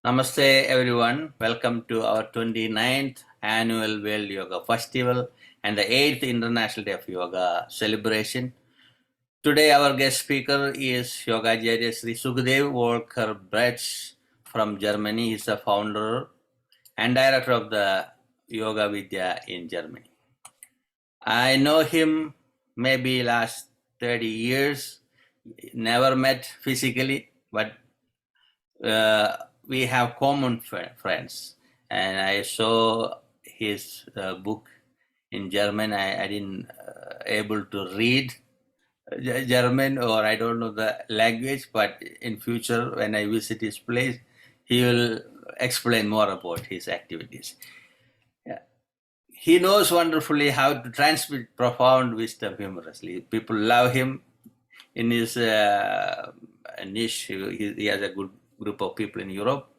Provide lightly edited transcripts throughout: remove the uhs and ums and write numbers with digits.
Namaste everyone. Welcome to our 29th annual World Yoga Festival and the 8th International Day of Yoga celebration. Today our guest speaker is Yogacharya Shri Sukadev Volker Bretz from Germany. He is the founder and director of the Yoga Vidya in Germany. I know him maybe last 30 years, never met physically, but we have common friends, and I saw his book in German. I didn't able to read German, or I don't know the language, but in future when I visit his place, he will explain more about his activities. Yeah. He knows wonderfully how to transmit profound wisdom humorously. People love him in his niche. He has a good group of people in Europe.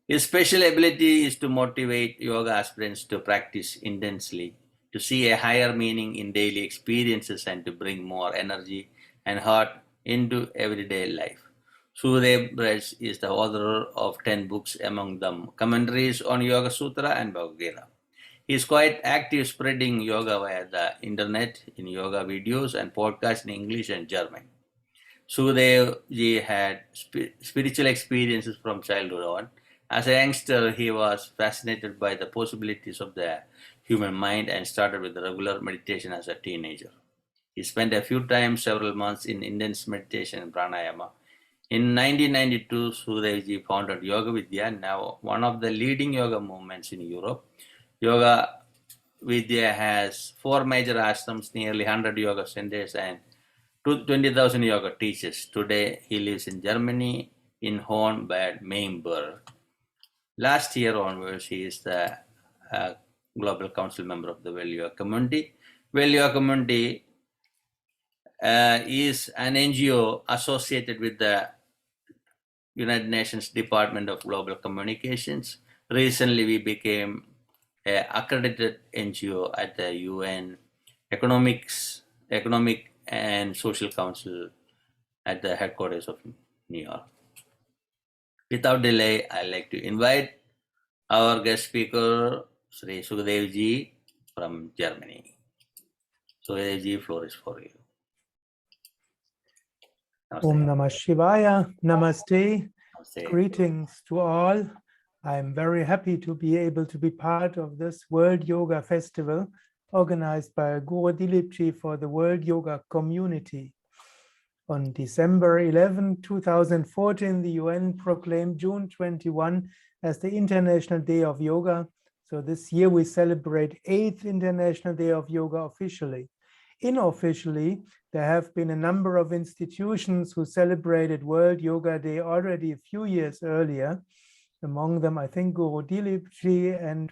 His special ability is to motivate yoga aspirants to practice intensely, to see a higher meaning in daily experiences, and to bring more energy and heart into everyday life. Sukadev Bretz is the author of 10 books, among them commentaries on Yoga Sutra and Bhagavad Gita. He is quite active spreading yoga via the internet in yoga videos and podcasts in English and German. Sukadev ji had spiritual experiences from childhood on. As a youngster, he was fascinated by the possibilities of the human mind and started with regular meditation as a teenager. He spent a few times, several months in intense meditation and pranayama. In 1992, Sukadev ji founded Yoga Vidya, now one of the leading yoga movements in Europe. Yoga Vidya has 4 major ashrams, nearly 100 yoga centers, and 20,000 yoga teachers. Today, he lives in Germany, in Horn-Bad Mainburg. Last year onwards, he is the Global Council member of the World Yoga Community. World Yoga Community is an NGO associated with the United Nations Department of Global Communications. Recently, we became an accredited NGO at the UN Economic and Social Council at the headquarters of New York. Without delay, I'd like to invite our guest speaker, Shri Sukadev ji from Germany. Sukadev ji, floor is for you. Namaste. Om Namah Shivaya, Namaste. Namaste. Greetings to all. I'm very happy to be able to be part of this World Yoga Festival organized by Guru Dileepji for the World Yoga Community. On December 11, 2014, the UN proclaimed June 21 as the International Day of Yoga. So this year we celebrate 8th International Day of Yoga officially. Unofficially, there have been a number of institutions who celebrated World Yoga Day already a few years earlier. Among them, I think Guru Dileepji and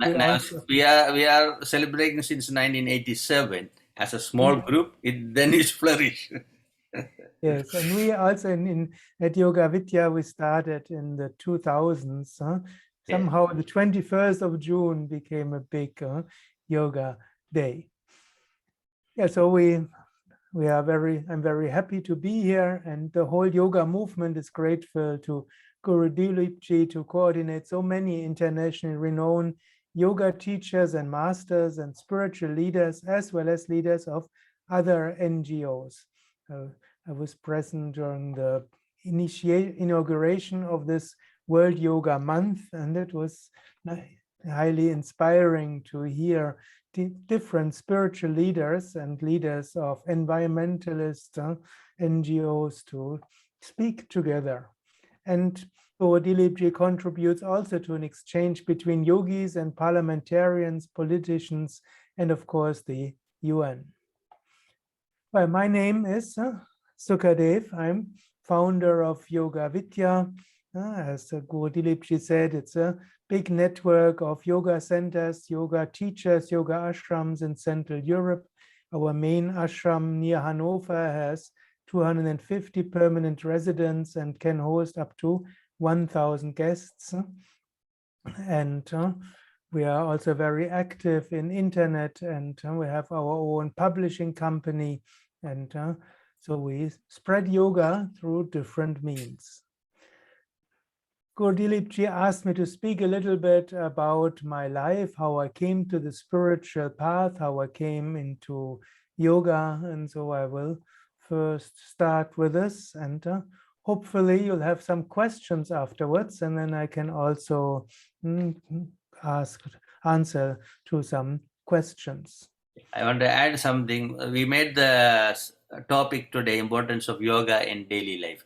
we are celebrating since 1987 as a small group. Then it's flourished. Yes, and we also at Yoga Vidya we started in the 2000s. Somehow the 21st of June became a big yoga day. Yeah, so I'm very happy to be here, and the whole yoga movement is grateful to Guru Dileepji to coordinate so many internationally renowned yoga teachers and masters and spiritual leaders, as well as leaders of other NGOs. I was present during the inauguration of this World Yoga Month, and it was highly inspiring to hear different spiritual leaders and leaders of environmentalist NGOs to speak together. And Guru Dileepji contributes also to an exchange between yogis and parliamentarians, politicians, and of course the UN. Well, my name is Sukadev. I'm founder of Yoga Vidya. As Guru Dileepji said, it's a big network of yoga centers, yoga teachers, yoga ashrams in Central Europe. Our main ashram near Hanover has 250 permanent residents and can host up to 1,000 guests. And we are also very active in internet, and we have our own publishing company, and so we spread yoga through different means. Guru Dileepji asked me to speak a little bit about my life, how I came to the spiritual path, how I came into yoga, and so I will first start with this, and hopefully you'll have some questions afterwards, and then I can also answer to some questions. I want to add something. We made the topic today, importance of yoga in daily life.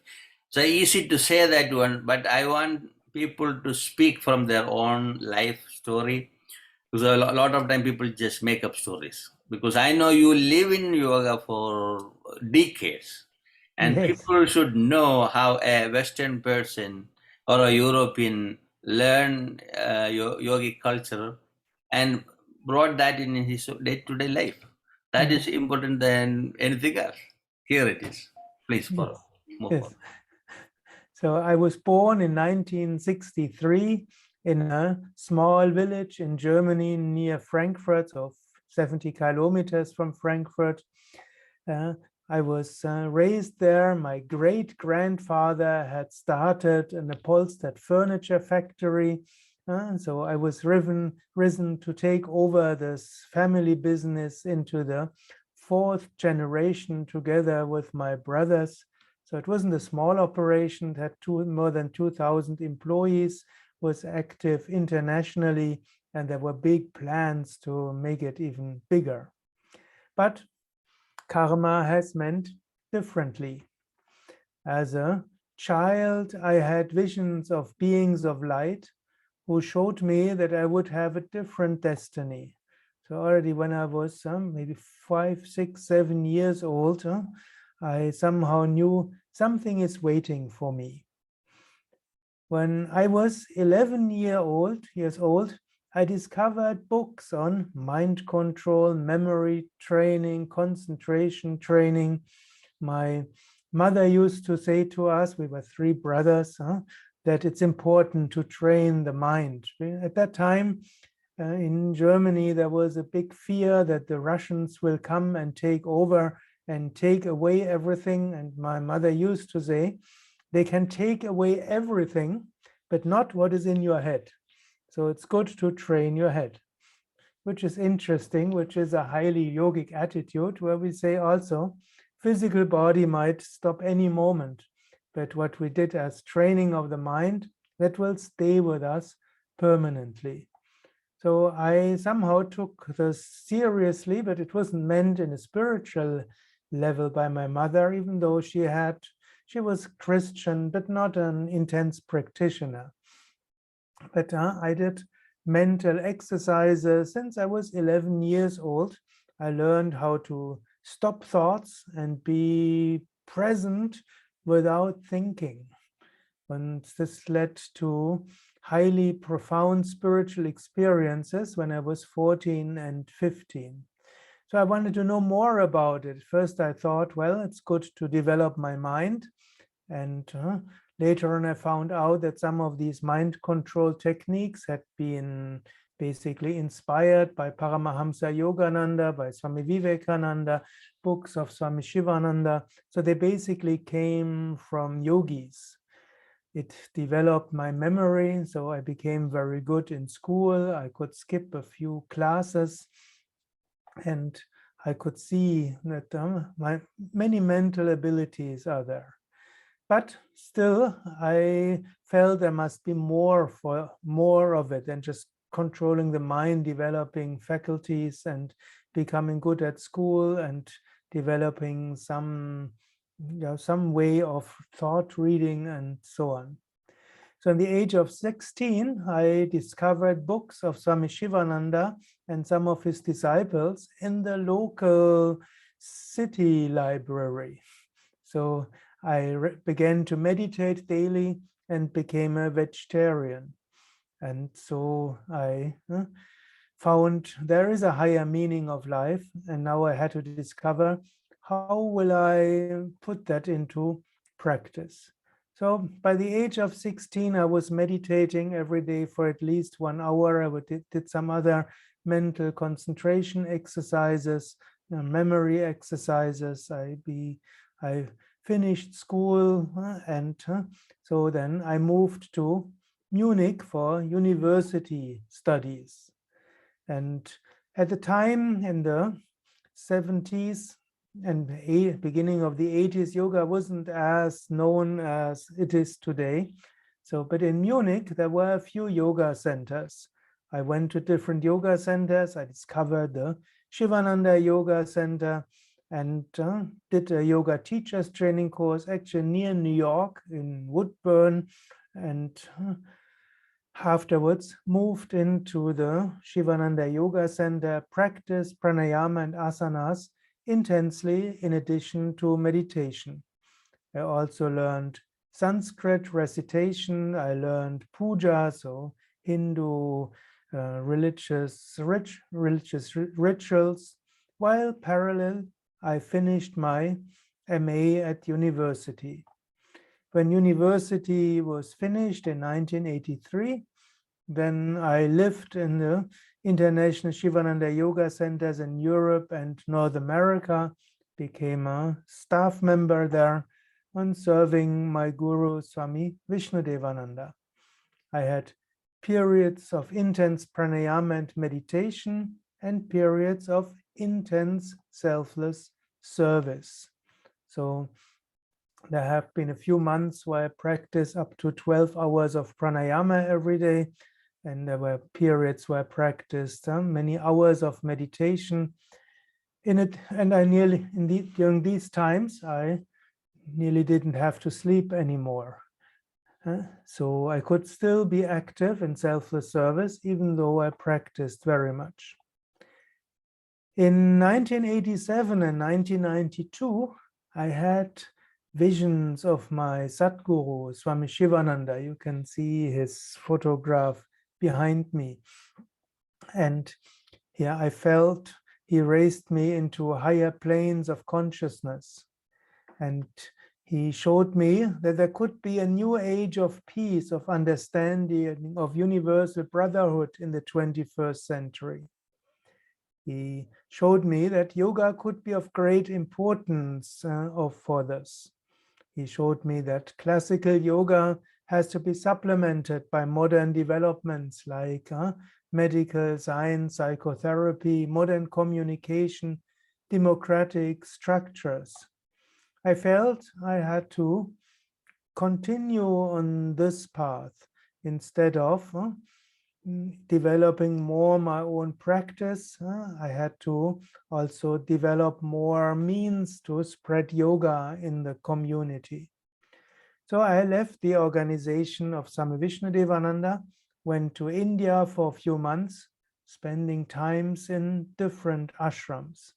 So easy to say that one, but I want people to speak from their own life story, because a lot of time people just make up stories. Because I know you live in yoga for decades, and Yes. people should know how a Western person or a European learn yogic culture and brought that in his day-to-day life. That is important than anything else. Here it is. Please follow. Move Yes. on. So I was born in 1963 in a small village in Germany near Frankfurt, so 70 kilometers from Frankfurt. I was raised there. My great-grandfather had started an upholstered furniture factory. So I was risen to take over this family business into the fourth generation together with my brothers. So it wasn't a small operation. It had more than 2,000 employees, was active internationally, and there were big plans to make it even bigger. But karma has meant differently. As a child, I had visions of beings of light who showed me that I would have a different destiny. So already when I was maybe 5, 6, 7 years old, I somehow knew something is waiting for me. When I was 11 years old, I discovered books on mind control, memory training, concentration training. My mother used to say to us, we were 3 brothers, that it's important to train the mind. At that time, in Germany, there was a big fear that the Russians will come and take over and take away everything. And my mother used to say, they can take away everything, but not what is in your head. So it's good to train your head, which is interesting, which is a highly yogic attitude, where we say also, physical body might stop any moment, but what we did as training of the mind, that will stay with us permanently. So I somehow took this seriously, but it wasn't meant in a spiritual level by my mother, even though she was Christian, but not an intense practitioner. But I did mental exercises since I was 11 years old. I learned how to stop thoughts and be present without thinking. And this led to highly profound spiritual experiences when I was 14 and 15. So I wanted to know more about it. First, I thought, well, it's good to develop my mind. And later on, I found out that some of these mind control techniques had been basically inspired by Paramahamsa Yogananda, by Swami Vivekananda, books of Swami Shivananda. So they basically came from yogis. It developed my memory, so I became very good in school. I could skip a few classes, and I could see that my many mental abilities are there. But still, I felt there must be more of it than just controlling the mind, developing faculties and becoming good at school and developing some way of thought reading and so on. So in the age of 16, I discovered books of Swami Shivananda and some of his disciples in the local city library. So I began to meditate daily and became a vegetarian. And so I found there is a higher meaning of life. And now I had to discover, how will I put that into practice? So by the age of 16, I was meditating every day for at least 1 hour. I did some other mental concentration exercises, memory exercises. I finished school, and so then I moved to Munich for university studies. And at the time, in the 70s and beginning of the 80s, yoga wasn't as known as it is today. So, but in Munich, there were a few yoga centers. I went to different yoga centers. I discovered the Shivananda Yoga Center and did a yoga teachers training course actually near New York in Woodburn, and afterwards moved into the Shivananda Yoga Center, practiced pranayama and asanas intensely in addition to meditation. I also learned Sanskrit recitation. I learned puja, so Hindu religious rituals. While parallel, I finished my MA at university. When university was finished in 1983, then I lived in the international Shivananda Yoga centers in Europe and North America, became a staff member there, and serving my guru Swami Vishnudevananda. I had periods of intense pranayama and meditation and periods of intense selfless service. So there have been a few months where I practiced up to 12 hours of pranayama every day, and there were periods where I practiced many hours of meditation in it, and during these times I nearly didn't have to sleep anymore. So I could still be active in selfless service even though I practiced very much. In 1987 and 1992, I had visions of my Sadguru, Swami Shivananda. You can see his photograph behind me. And here I felt he raised me into higher planes of consciousness. And he showed me that there could be a new age of peace, of understanding, of universal brotherhood in the 21st century. He showed me that yoga could be of great importance for this. He showed me that classical yoga has to be supplemented by modern developments like medical science, psychotherapy, modern communication, democratic structures. I felt I had to continue on this path instead of developing more my own practice. I had to also develop more means to spread yoga in the community. So I left the organization of Swami Vishnudevananda, went to India for a few months, spending times in different ashrams.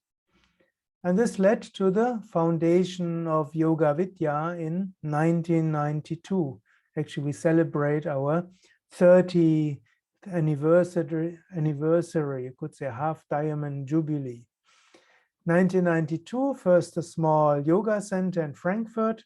And this led to the foundation of Yoga Vidya in 1992. Actually, we celebrate our 30th anniversary, you could say half diamond jubilee. 1992, first a small yoga center in Frankfurt.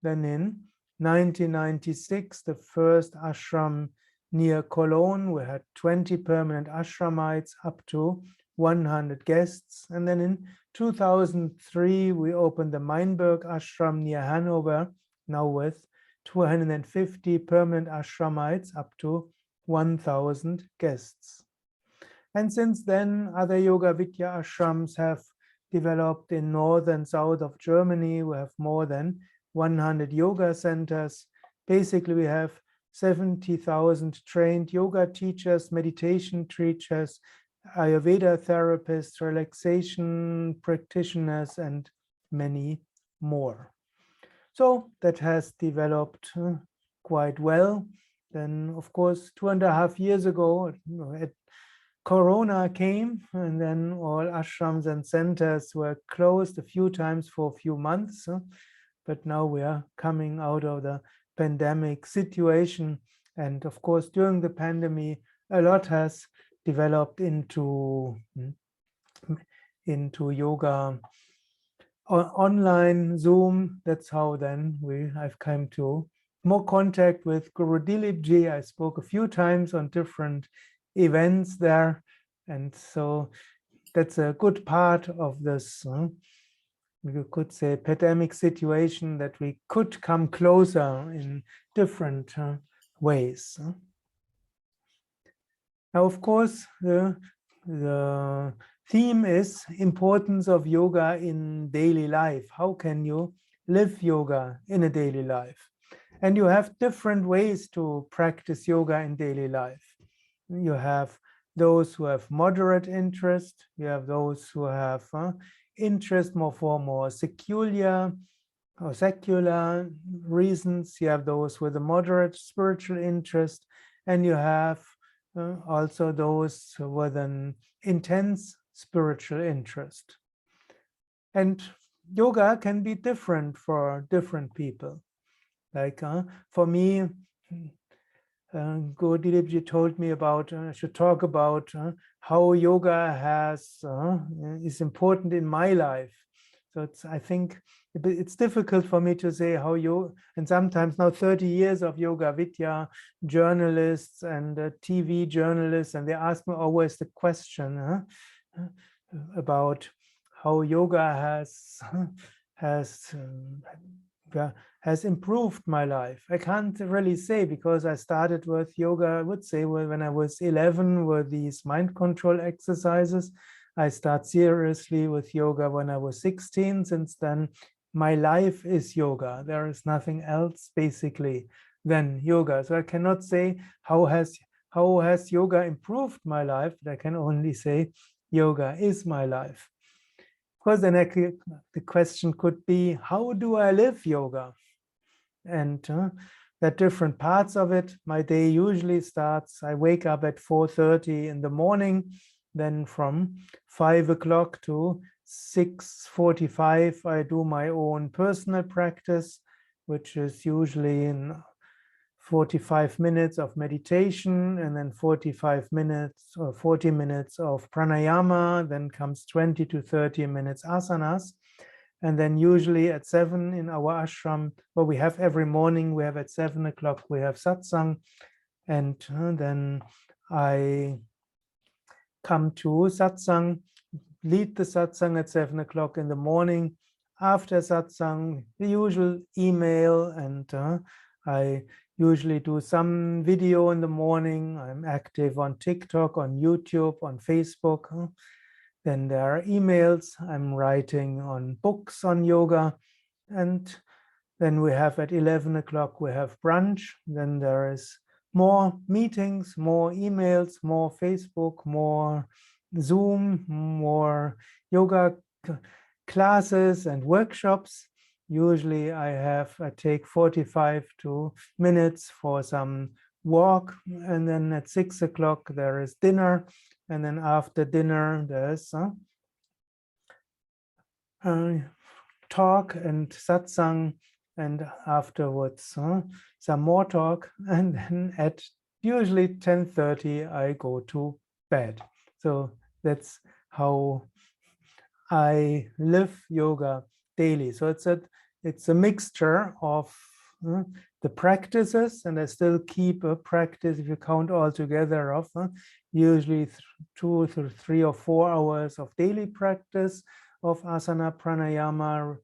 Then in 1996, the first ashram near Cologne. We had 20 permanent ashramites, up to 100 guests. And then in 2003, we opened the Meinberg ashram near Hanover, now with 250 permanent ashramites, up to 1,000 guests. And since then, other Yoga Vidya ashrams have developed in north and south of Germany. We have more than 100 yoga centers. Basically, we have 70,000 trained yoga teachers, meditation teachers, Ayurveda therapists, relaxation practitioners, and many more. So that has developed quite well. Then, of course, 2.5 years ago, Corona came, and then all ashrams and centers were closed a few times for a few months. But now we are coming out of the pandemic situation. And of course, during the pandemic, a lot has developed into yoga online, Zoom. That's how then I've come to more contact with Guru Dileepji. I spoke a few times on different events there. And so that's a good part of this, we could say, pandemic situation, that we could come closer in different ways. Now, of course, the theme is importance of yoga in daily life. How can you live yoga in a daily life? And you have different ways to practice yoga in daily life. You have those who have moderate interest. You have those who have interest more secular or secular reasons. You have those with a moderate spiritual interest, and you have also those with an intense spiritual interest. And yoga can be different for different people. Like for me, Guru Dileepji told me about, I should talk about how yoga is important in my life. So I think it's difficult for me to say how you, and sometimes now 30 years of Yoga Vidya journalists and TV journalists, and they ask me always the question about how yoga has improved my life. I can't really say, because I started with yoga, I would say, when I was 11 with these mind control exercises. I start seriously with yoga when I was 16. Since then, my life is yoga. There is nothing else basically than yoga. So I cannot say how has yoga improved my life, but I can only say yoga is my life. Of course, then the question could be, how do I live yoga? And there are different parts of it. My day usually starts, I wake up at 4:30 in the morning. Then from 5 o'clock to 6:45, I do my own personal practice, which is usually in 45 minutes of meditation, and then 45 minutes or 40 minutes of pranayama. Then comes 20 to 30 minutes asanas. And then usually at 7 in our ashram, we have every morning, we have at 7 o'clock, we have satsang. And then I come to satsang, lead the satsang at 7 o'clock in the morning. After satsang, the usual email, and I usually do some video in the morning. I'm active on TikTok, on YouTube, on Facebook. Then there are emails. I'm writing on books on yoga. And then we have at 11 o'clock, we have brunch. Then there is more meetings, more emails, more Facebook, more Zoom, more yoga classes and workshops. Usually I take 45 minutes for some walk. And then at 6 o'clock, there is dinner. And then after dinner, there's talk and satsang, and afterwards some more talk, and then at usually 10:30 I go to bed. So that's how I live yoga daily. So it's a mixture of the practices, and I still keep a practice, if you count all together, of usually 2 to 3 or 4 hours of daily practice of asana, pranayama,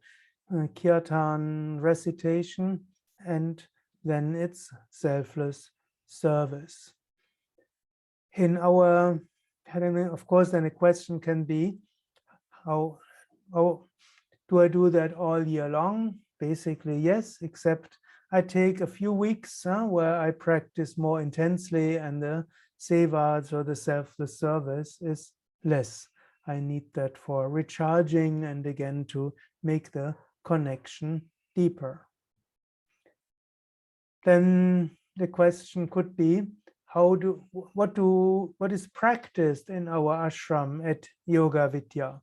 kirtan, recitation, and then it's selfless service. In our, of course, then a question can be, how do I do that all year long? Basically, yes, except I take a few weeks where I practice more intensely, and the sevas, or the selfless service, is less. I need that for recharging and again to make the connection deeper. Then the question could be, what is practiced in our ashram at Yoga Vidya?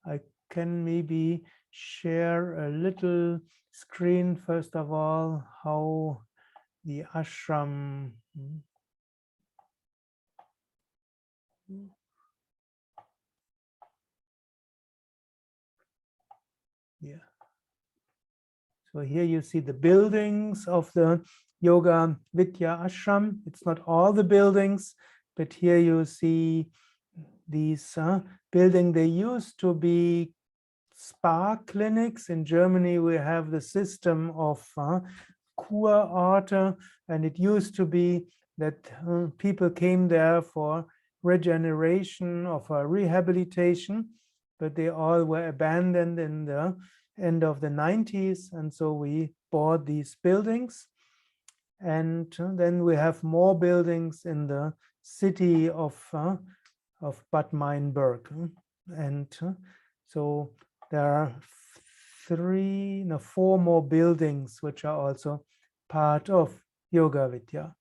I can maybe share a little screen first of all, how the ashram So here you see the buildings of the Yoga Vidya ashram. It's not all the buildings, but here you see these buildings. They used to be spa clinics. In Germany, we have the system of Kurorte, and it used to be that people came there for regeneration or for rehabilitation, but they all were abandoned in the end of the 90s, and so we bought these buildings. And then we have more buildings in the city of Bad Meinberg. And so there are 4 more buildings which are also part of Yoga Vidya.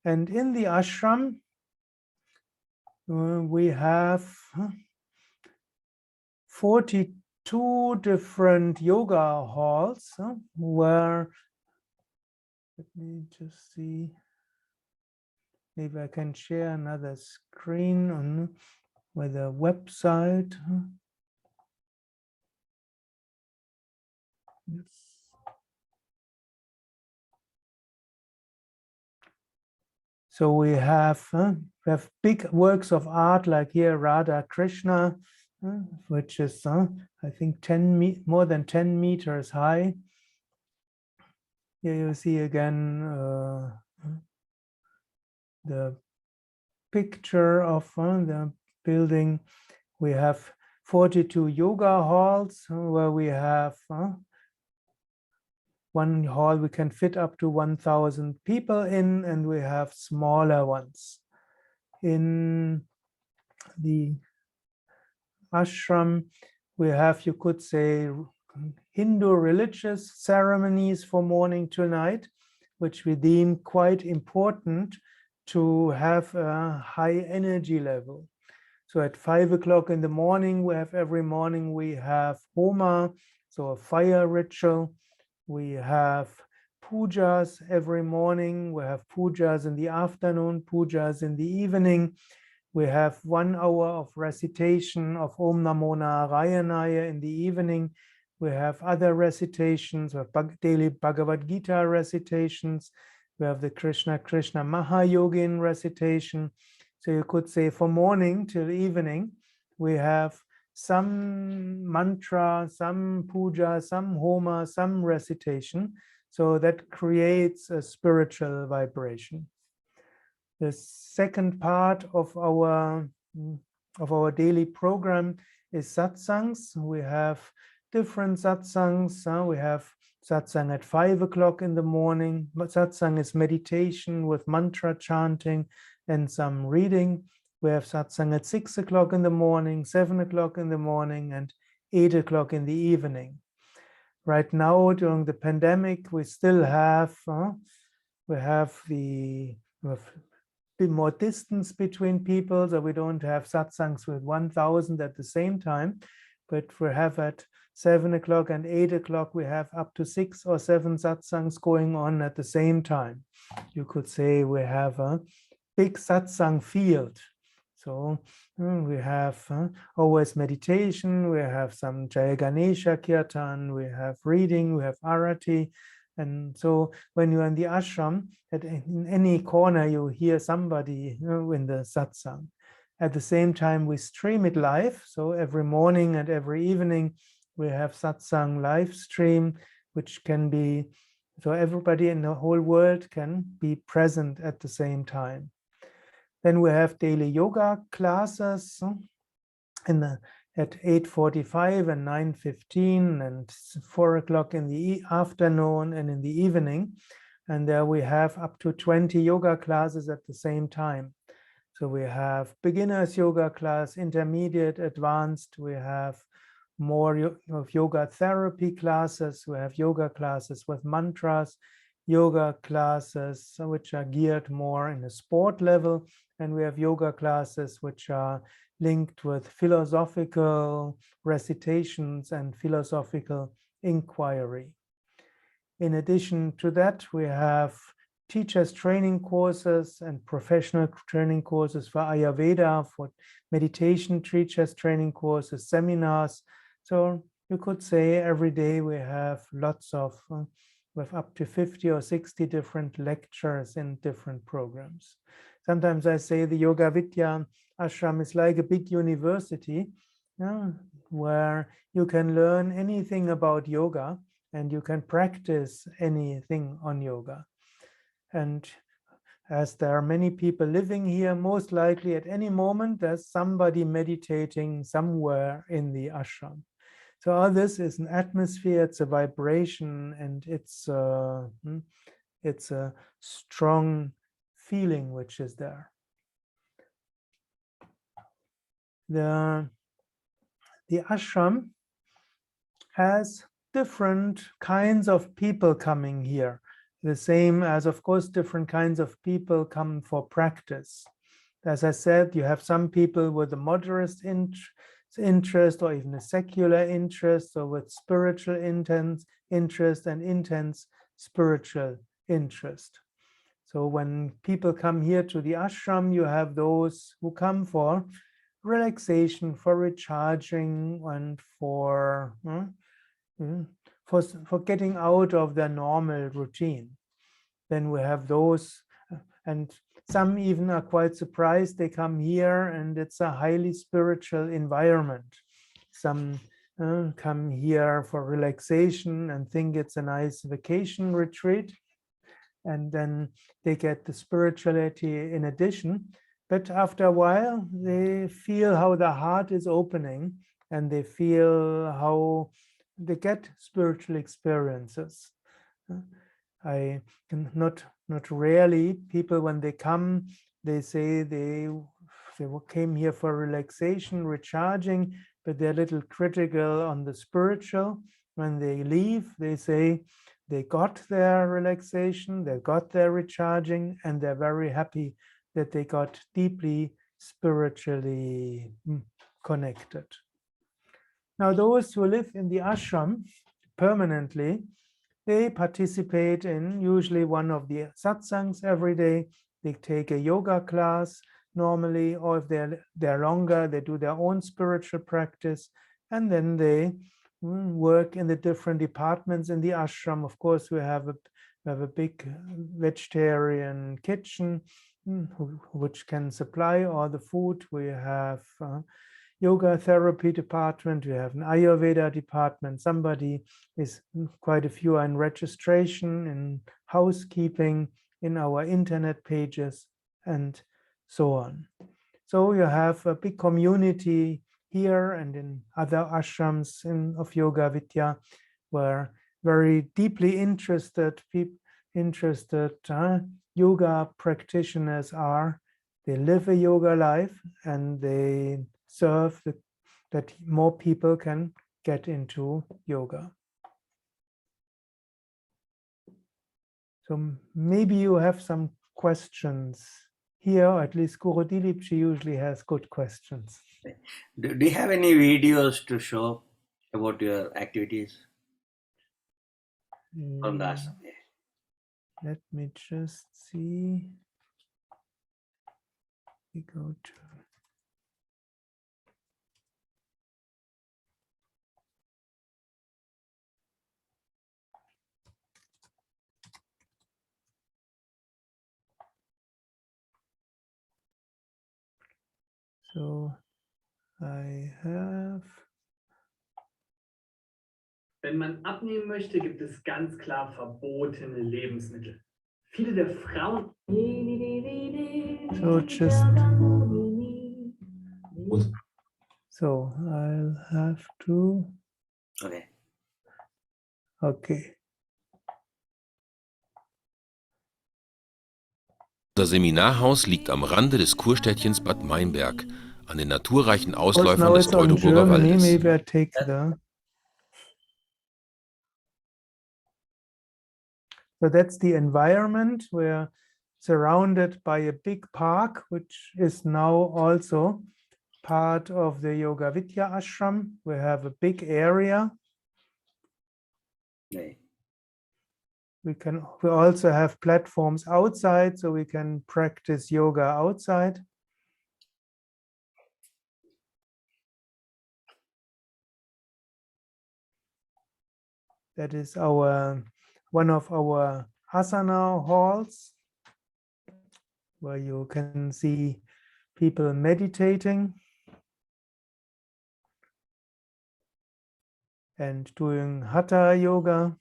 And in the ashram, we have 42 different yoga halls where, let me just see, maybe I can share another screen on with a website. Yes. So we have big works of art like here Radha Krishna, which is I think more than 10 meters high. Here you see again the picture of the building. We have 42 yoga halls where we have one hall we can fit up to 1,000 people in, and we have smaller ones. In the ashram, we have, you could say, Hindu religious ceremonies from morning till night, which we deem quite important to have a high energy level. So at 5 o'clock in the morning, every morning we have homa, so a fire ritual. We have pujas every morning. We have pujas in the afternoon, pujas in the evening. We have 1 hour of recitation of Om Namo Narayanaya in the evening. We have other recitations, we have daily Bhagavad Gita recitations. We have the Krishna Krishna Mahayogin recitation. So you could say from morning till evening, we have some mantra, some puja, some homa, some recitation. So that creates a spiritual vibration. The second part of our daily program is satsangs. We have different satsangs. We have satsang at 5 o'clock in the morning. Satsang is meditation with mantra chanting and some reading. We have satsang at 6 o'clock in the morning, 7 o'clock in the morning, and 8 o'clock in the evening. Right now, during the pandemic, we still have a bit more distance between people, so we don't have satsangs with 1,000 at the same time, but we have at 7 o'clock and 8 o'clock, we have up to 6 or 7 satsangs going on at the same time. You could say we have a big satsang field. So we have always meditation, we have some Jaya Ganesha Kirtan, we have reading, we have arati. And so when you're in the ashram, in any corner you hear somebody in the satsang. At the same time we stream it live, so every morning and every evening we have satsang live stream, which can be, so everybody in the whole world can be present at the same time. Then we have daily yoga classes at 8:45 and 9:15 and 4 o'clock in the afternoon and in the evening. And there we have up to 20 yoga classes at the same time. So we have beginners yoga class, intermediate, advanced. We have more of yoga therapy classes. We have yoga classes with mantras, yoga classes which are geared more in a sport level. And we have yoga classes which are linked with philosophical recitations and philosophical inquiry. In addition to that, we have teachers training courses and professional training courses for Ayurveda, for meditation teachers training courses, seminars. So you could say every day we have lots of, with up to 50 or 60 different lectures in different programs. Sometimes I say the Yoga Vidya ashram is like a big university, where you can learn anything about yoga and you can practice anything on yoga. And as there are many people living here, most likely at any moment there's somebody meditating somewhere in the ashram. So all this is an atmosphere, it's a vibration, and it's a strong feeling which is there. The ashram has different kinds of people coming here. The same as, of course, different kinds of people come for practice. As I said, you have some people with a moderate interest or even a secular interest, or with spiritual interest and intense spiritual interest. So when people come here to the ashram, you have those who come for relaxation, for recharging, and for getting out of their normal routine. Then we have those, and some even are quite surprised they come here and it's a highly spiritual environment. Some come here for relaxation and think it's a nice vacation retreat, and then they get the spirituality in addition. But after a while, they feel how the heart is opening, and they feel how they get spiritual experiences. I not rarely people, when they come, they say they came here for relaxation, recharging, but they're a little critical on the spiritual. When they leave, they say they got their relaxation, they got their recharging, and they're very happy that they got deeply spiritually connected. Now, those who live in the ashram permanently, they participate in usually one of the satsangs every day. They take a yoga class normally, or if they're longer, they do their own spiritual practice, and then they work in the different departments in the ashram. Of course, we have a big vegetarian kitchen which can supply all the food. We have yoga therapy department, we have an Ayurveda department, somebody is, quite a few are in registration, in housekeeping, in our internet pages, and so on. So you have a big community here and in other ashrams of Yoga Vidya, where very deeply interested yoga practitioners are. They live a yoga life, and they serve that more people can get into yoga. So maybe you have some questions here, or at least Guru Dileepji usually has good questions. Do you have any videos to show about your activities from the ashram? Let me just see. We go to so I have. Wenn man abnehmen möchte, gibt es ganz klar verbotene Lebensmittel. Viele der Frauen. So just. So I'll have to. Okay. Okay. Unser Seminarhaus liegt am Rande des Kurstädtchens Bad Meinberg, an den naturreichen Ausläufern des Teutoburger Waldes. Maybe I take the. So that's the environment. We're surrounded by a big park, which is now also part of the Yoga Vidya ashram. We have a big area. Okay. We also have platforms outside, so we can practice yoga outside. That is one of our asana halls, where you can see people meditating and doing hatha yoga.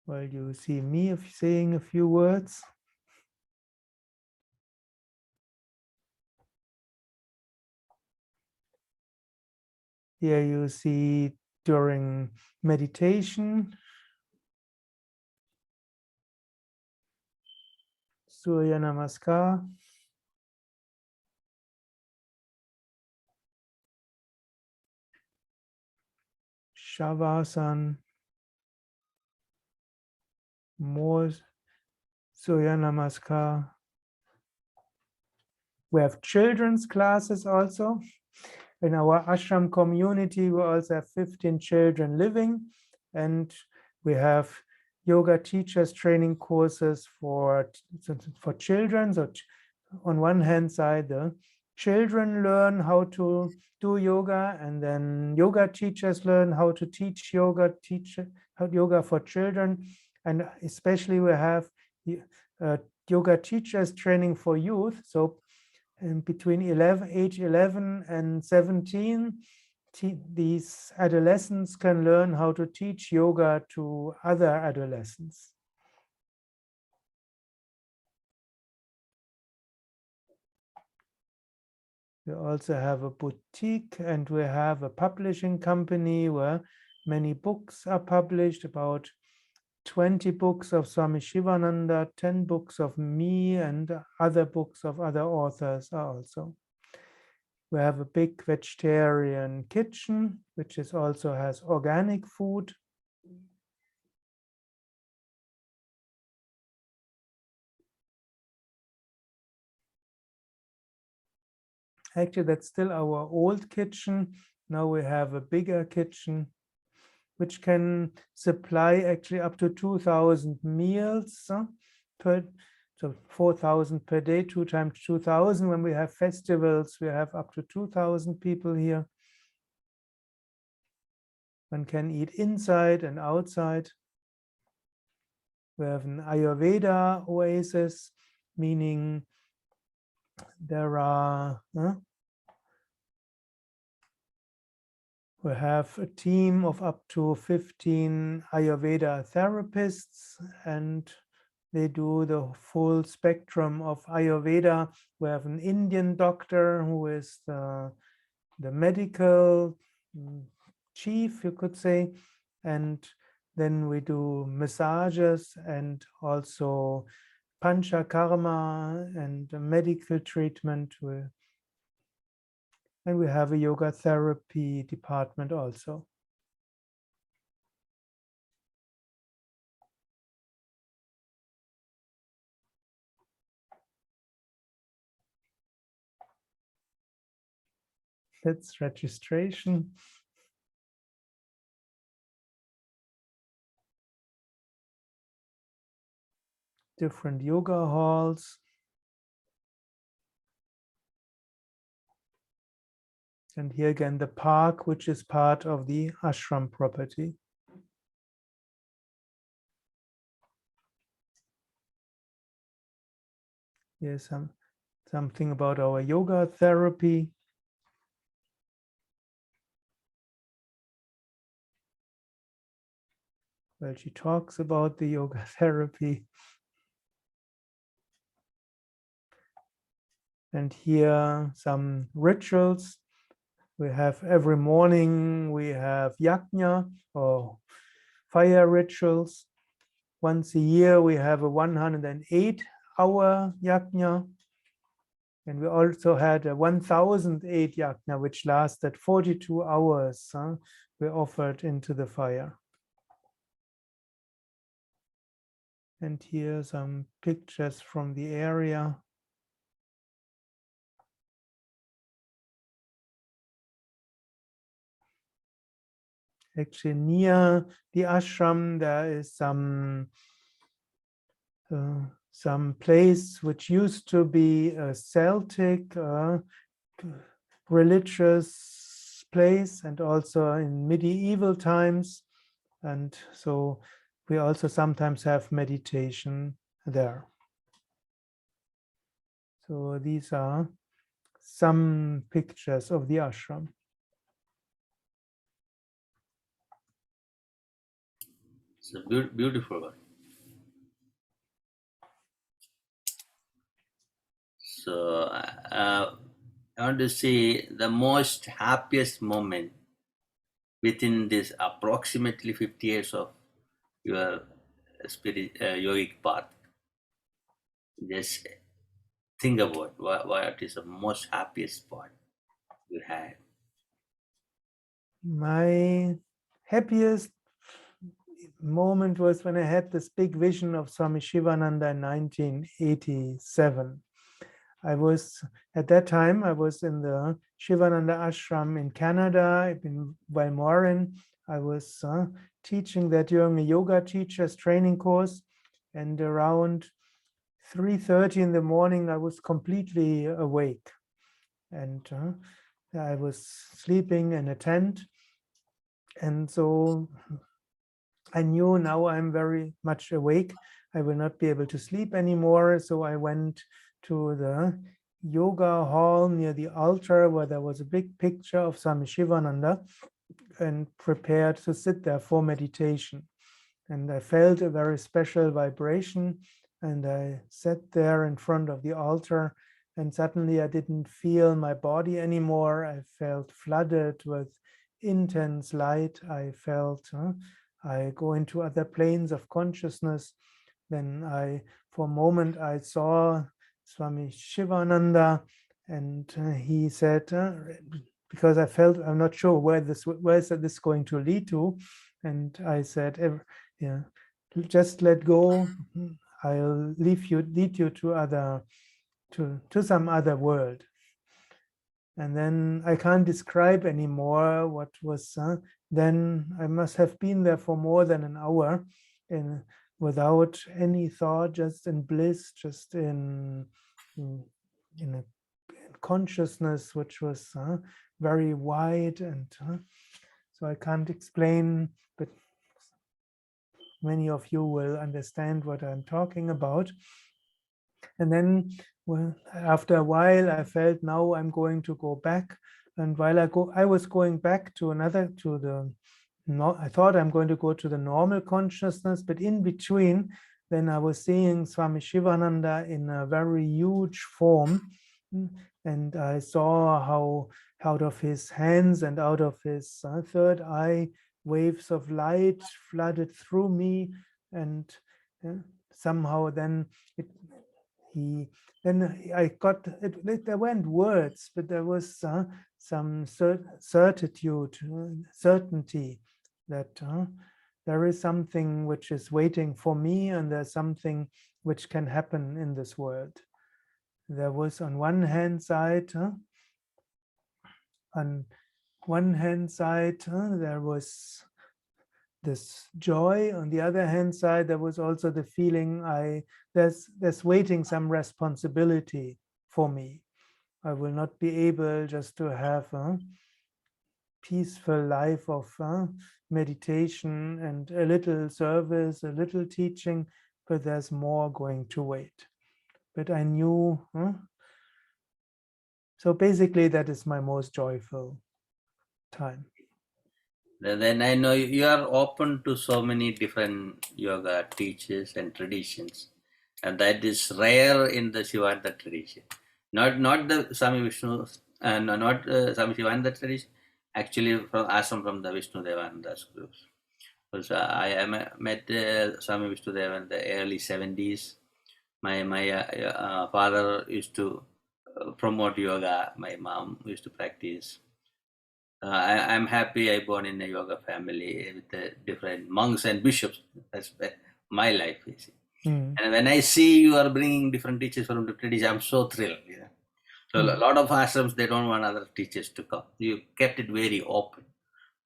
while you see me saying a few words. Here you see during meditation, Surya Namaskar, Shavasana, more Surya Namaskar. We have children's classes also. In our ashram community, we also have 15 children living, and we have yoga teachers training courses for children. So on one hand side, the children learn how to do yoga, and then yoga teachers learn how to teach yoga, yoga for children. And especially we have yoga teachers training for youth. So and between age 11 and 17, these adolescents can learn how to teach yoga to other adolescents. We also have a boutique, and we have a publishing company where many books are published, about 20 books of Swami Shivananda, 10 books of me, and other books of other authors also. We have a big vegetarian kitchen, which also has organic food. Actually, that's still our old kitchen. Now we have a bigger kitchen, which can supply actually up to 2,000 meals per, so 4,000 per day, 2 times 2,000. When we have festivals, we have up to 2,000 people here. One can eat inside and outside. We have an Ayurveda Oasis, meaning there are we have a team of up to 15 Ayurveda therapists, and they do the full spectrum of Ayurveda. We have an Indian doctor who is the medical chief, you could say, and then we do massages and also panchakarma and medical treatment. And we have a yoga therapy department also. That's registration. Different yoga halls. And here again, the park, which is part of the ashram property. Here's something about our yoga therapy. Well, she talks about the yoga therapy. And here some rituals. We have every morning, we have yajna or fire rituals. Once a year, we have a 108-hour yajna. And we also had a 1008 yajna, which lasted 42 hours. We offered into the fire. And here are some pictures from the area. Actually, near the ashram, there is some place which used to be a Celtic religious place, and also in medieval times. And so we also sometimes have meditation there. So these are some pictures of the ashram. It's a beautiful one. So I want to see the most happiest moment within this approximately 50 years of your yogic path. Just think about what is the most happiest part you had. My happiest moment was when I had this big vision of Swami Shivananda in 1987. At that time, I was in the Shivananda ashram in Canada, in Valmorin. I was teaching there during a yoga teacher's training course, and around 3:30 in the morning, I was completely awake. And I was sleeping in a tent. And so I knew now I'm very much awake. I will not be able to sleep anymore. So I went to the yoga hall near the altar where there was a big picture of Swami Shivananda and prepared to sit there for meditation. And I felt a very special vibration, and I sat there in front of the altar, and suddenly I didn't feel my body anymore. I felt flooded with intense light. I felt I go into other planes of consciousness. Then for a moment, I saw Swami Shivananda, and he said, because I felt I'm not sure where is this going to lead to, and I said, yeah, just let go. I'll lead you to some other world. And then I can't describe anymore what was. Then I must have been there for more than an hour, without any thought, just in bliss, just in a consciousness which was very wide, and so I can't explain, but many of you will understand what I'm talking about. And then, after a while, I felt now I'm going to go back. And while I was going back I thought I'm going to go to the normal consciousness, but in between, then I was seeing Swami Shivananda in a very huge form. And I saw how out of his hands and out of his third eye, waves of light flooded through me, and somehow then I got it. There weren't words, but there was some certainty that there is something which is waiting for me, and there's something which can happen in this world. There was on one hand side, there was this joy. On the other hand side, there was also the feeling there's waiting some responsibility for me. I will not be able just to have a peaceful life of meditation and a little service, a little teaching, but there's more going to wait. But I knew, so basically that is my most joyful time. Then I know you are open to so many different yoga teachers and traditions, and that is rare in the Shivananda tradition. Not the Swami Vishnu, not Swami Shivananda tradition. Actually, from the Vishnu Devananda's groups. Because I met Swami Vishnu Deva in the early 70s. My father used to promote yoga. My mom used to practice. I'm happy I born in a yoga family with different monks and bishops. That's my life. And when I see you are bringing different teachers from different traditions, I'm so thrilled. So a lot of ashrams, they don't want other teachers to come. You kept it very open.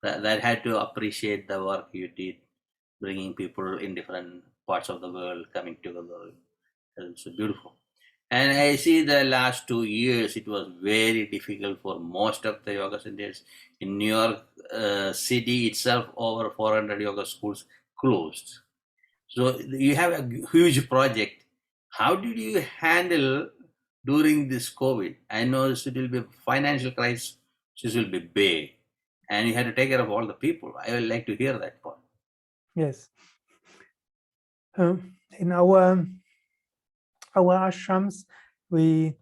That had to appreciate the work you did, bringing people in different parts of the world coming together. It's beautiful. And I see the last 2 years, it was very difficult for most of the yoga centers. In New York City itself, over 400 yoga schools closed. So you have a huge project. How did you handle during this COVID? I know it will be financial crisis, this will be big. And you had to take care of all the people. I would like to hear that part. Yes. In our ashrams, we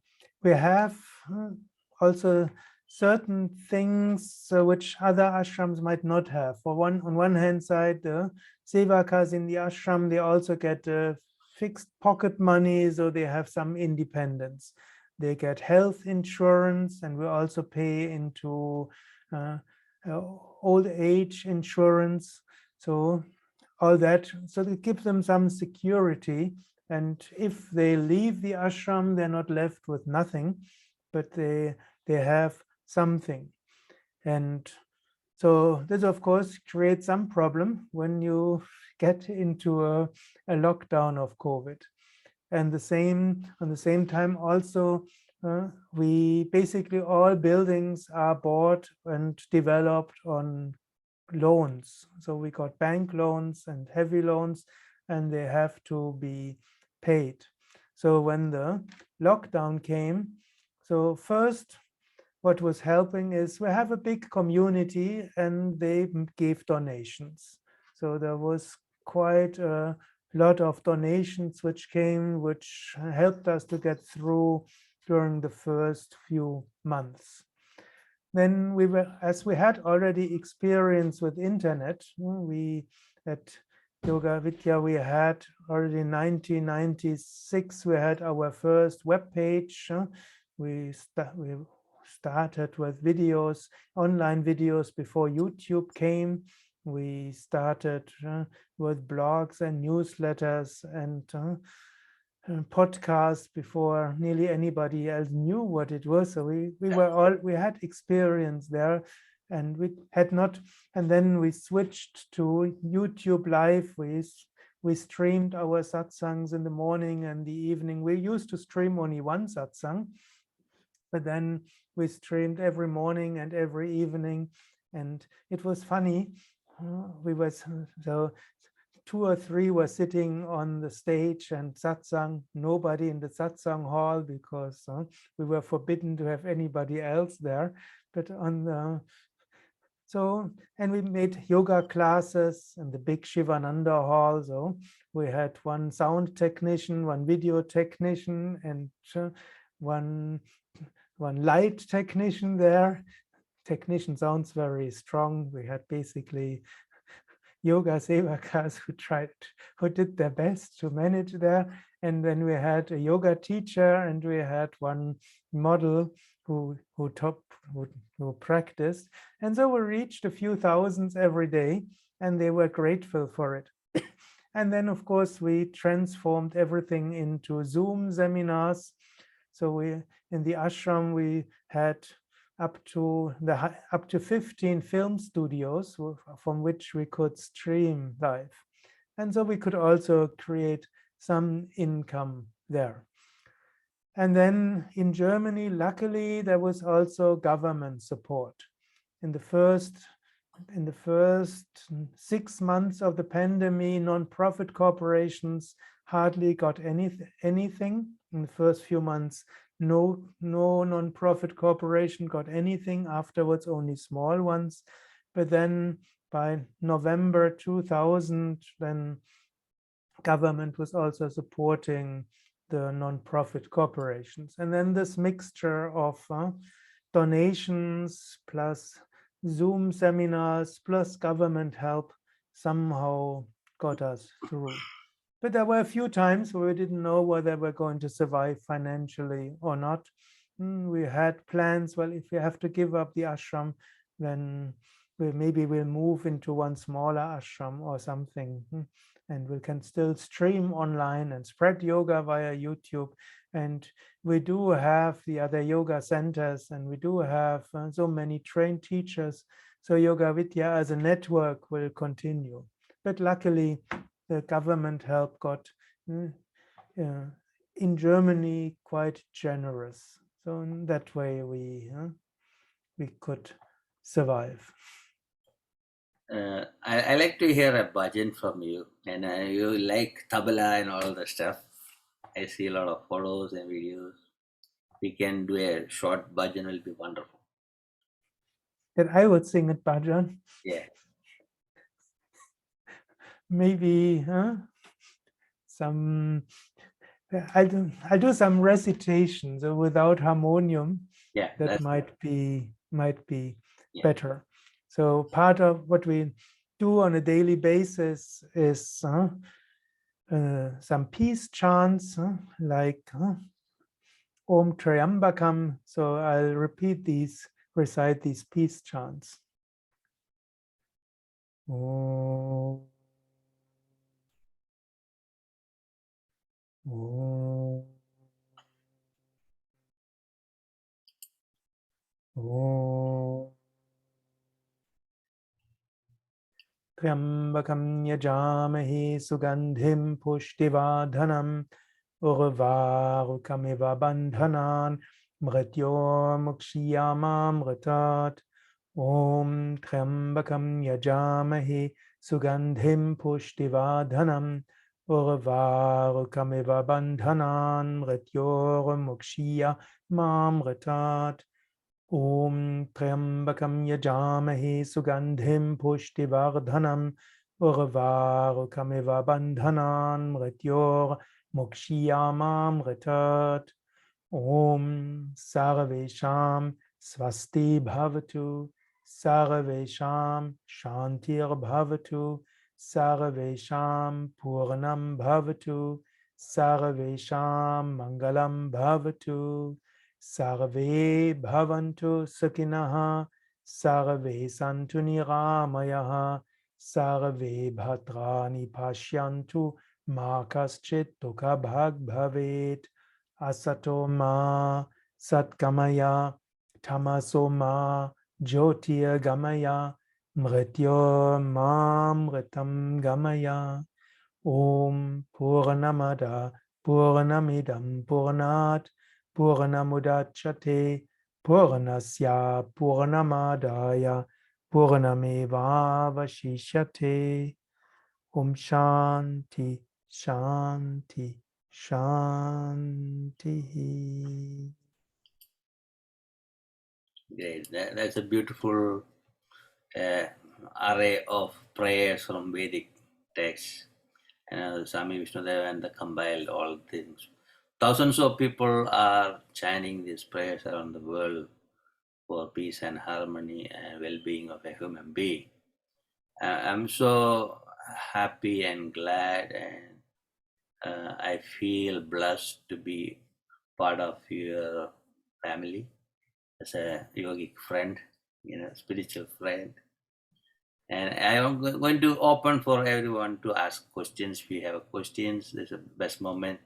have also certain things which other ashrams might not have. On one hand side, the sevakas in the ashram, they also get fixed pocket money, so they have some independence. They get health insurance, and we also pay into old age insurance. So all that, so it gives them some security. And if they leave the ashram, they're not left with nothing, but they have something. And so this, of course, creates some problem when you get into a lockdown of COVID. And on the same time, also, we basically all buildings are bought and developed on loans. So we got bank loans and heavy loans, and they have to be paid. So when the lockdown came, so first, what was helping is we have a big community and they gave donations. So there was quite a lot of donations which came, which helped us to get through during the first few months. Then as we had already experience with internet, we at Yoga Vidya, we had already in 1996, we had our first web page. We started with videos, online videos before YouTube came. We started with blogs and newsletters and podcasts before nearly anybody else knew what it was. So we had experience there, and we had not. And then we switched to YouTube Live. We streamed our satsangs in the morning and the evening. We used to stream only one satsang, but then we streamed every morning and every evening, and it was funny. So 2 or 3 were sitting on the stage and satsang, nobody in the satsang hall, because we were forbidden to have anybody else there. But and we made yoga classes in the big Shivananda hall. So we had one sound technician, one video technician, and one light technician there. Technician sounds very strong. We had basically yoga sevakas who did their best to manage there. And then we had a yoga teacher, and we had one model who practiced. And so we reached a few thousands every day, and they were grateful for it. And then, of course, we transformed everything into Zoom seminars. So in the ashram, we had up to 15 film studios from which we could stream live. And so we could also create some income there. And then in Germany, luckily, there was also government support. In the first 6 months of the pandemic, non-profit corporations hardly got anything. In the first few months, no non-profit corporation got anything. Afterwards, only small ones. But then by November 2000, then government was also supporting the non-profit corporations. And then this mixture of donations plus Zoom seminars plus government help somehow got us through. But there were a few times where we didn't know whether we're going to survive financially or not. We had plans, well, if we have to give up the ashram, then maybe we'll move into one smaller ashram or something. And we can still stream online and spread yoga via YouTube. And we do have the other yoga centers, and we do have so many trained teachers. So Yoga Vidya as a network will continue. But luckily, the government help got, in Germany, quite generous. So in that way, we could survive. I like to hear a bhajan from you, and you like tabla and all the stuff. I see a lot of photos and videos. We can do a short bhajan, will be wonderful. That I would sing at bhajan. Yeah. Maybe, some. I'll do some recitation. So without harmonium, Yeah, that might be Yeah. better. So part of what we do on a daily basis is some peace chants like Om Triambakam. So I'll recite these peace chants. Om. Om. Om. Triambakam yajamahe sugandhim pushtivadhanam urvarukamiva bandhanan mrityo mukshiyamamritat. Om Triambakam yajamahe sugandhim pushtivadhanam urvarukamiva bandhanan mrityo mukshiyamamritat. Om Triambakam yajamahe sugandhim pushtivardhanam urvarukamiva bandhanan mrityor mukshiyamamritat. Om Sarvesham Swasti Bhavatu, Sarvesham Shantir Bhavatu, Sarvesham Purnam Bhavatu, Sarvesham Mangalam Bhavatu, Sarve Bhavantu Sukinaha, Sarve Santu Niramayaha, Sarve Bhadrani Pashyantu, Ma Kaschit Dukha Bhag Bhavet. Asato ma satgamaya, tamaso ma jyotir gamaya, mrityo ma mritam gamaya. Om Purnamada Purnamidam Purnat Purnamudachyate Purnasya Purnamadaya Purnameva Vashishyate. Om Shanti Shanti Shanti. Great. That's a beautiful array of prayers from Vedic texts. And Swami Vishnudev and the compiled all things. Thousands of people are chanting these prayers around the world for peace and harmony and well-being of a human being. I'm so happy and glad, and I feel blessed to be part of your family as a yogic friend, spiritual friend. And I am going to open for everyone to ask questions. If you have questions, this is the best moment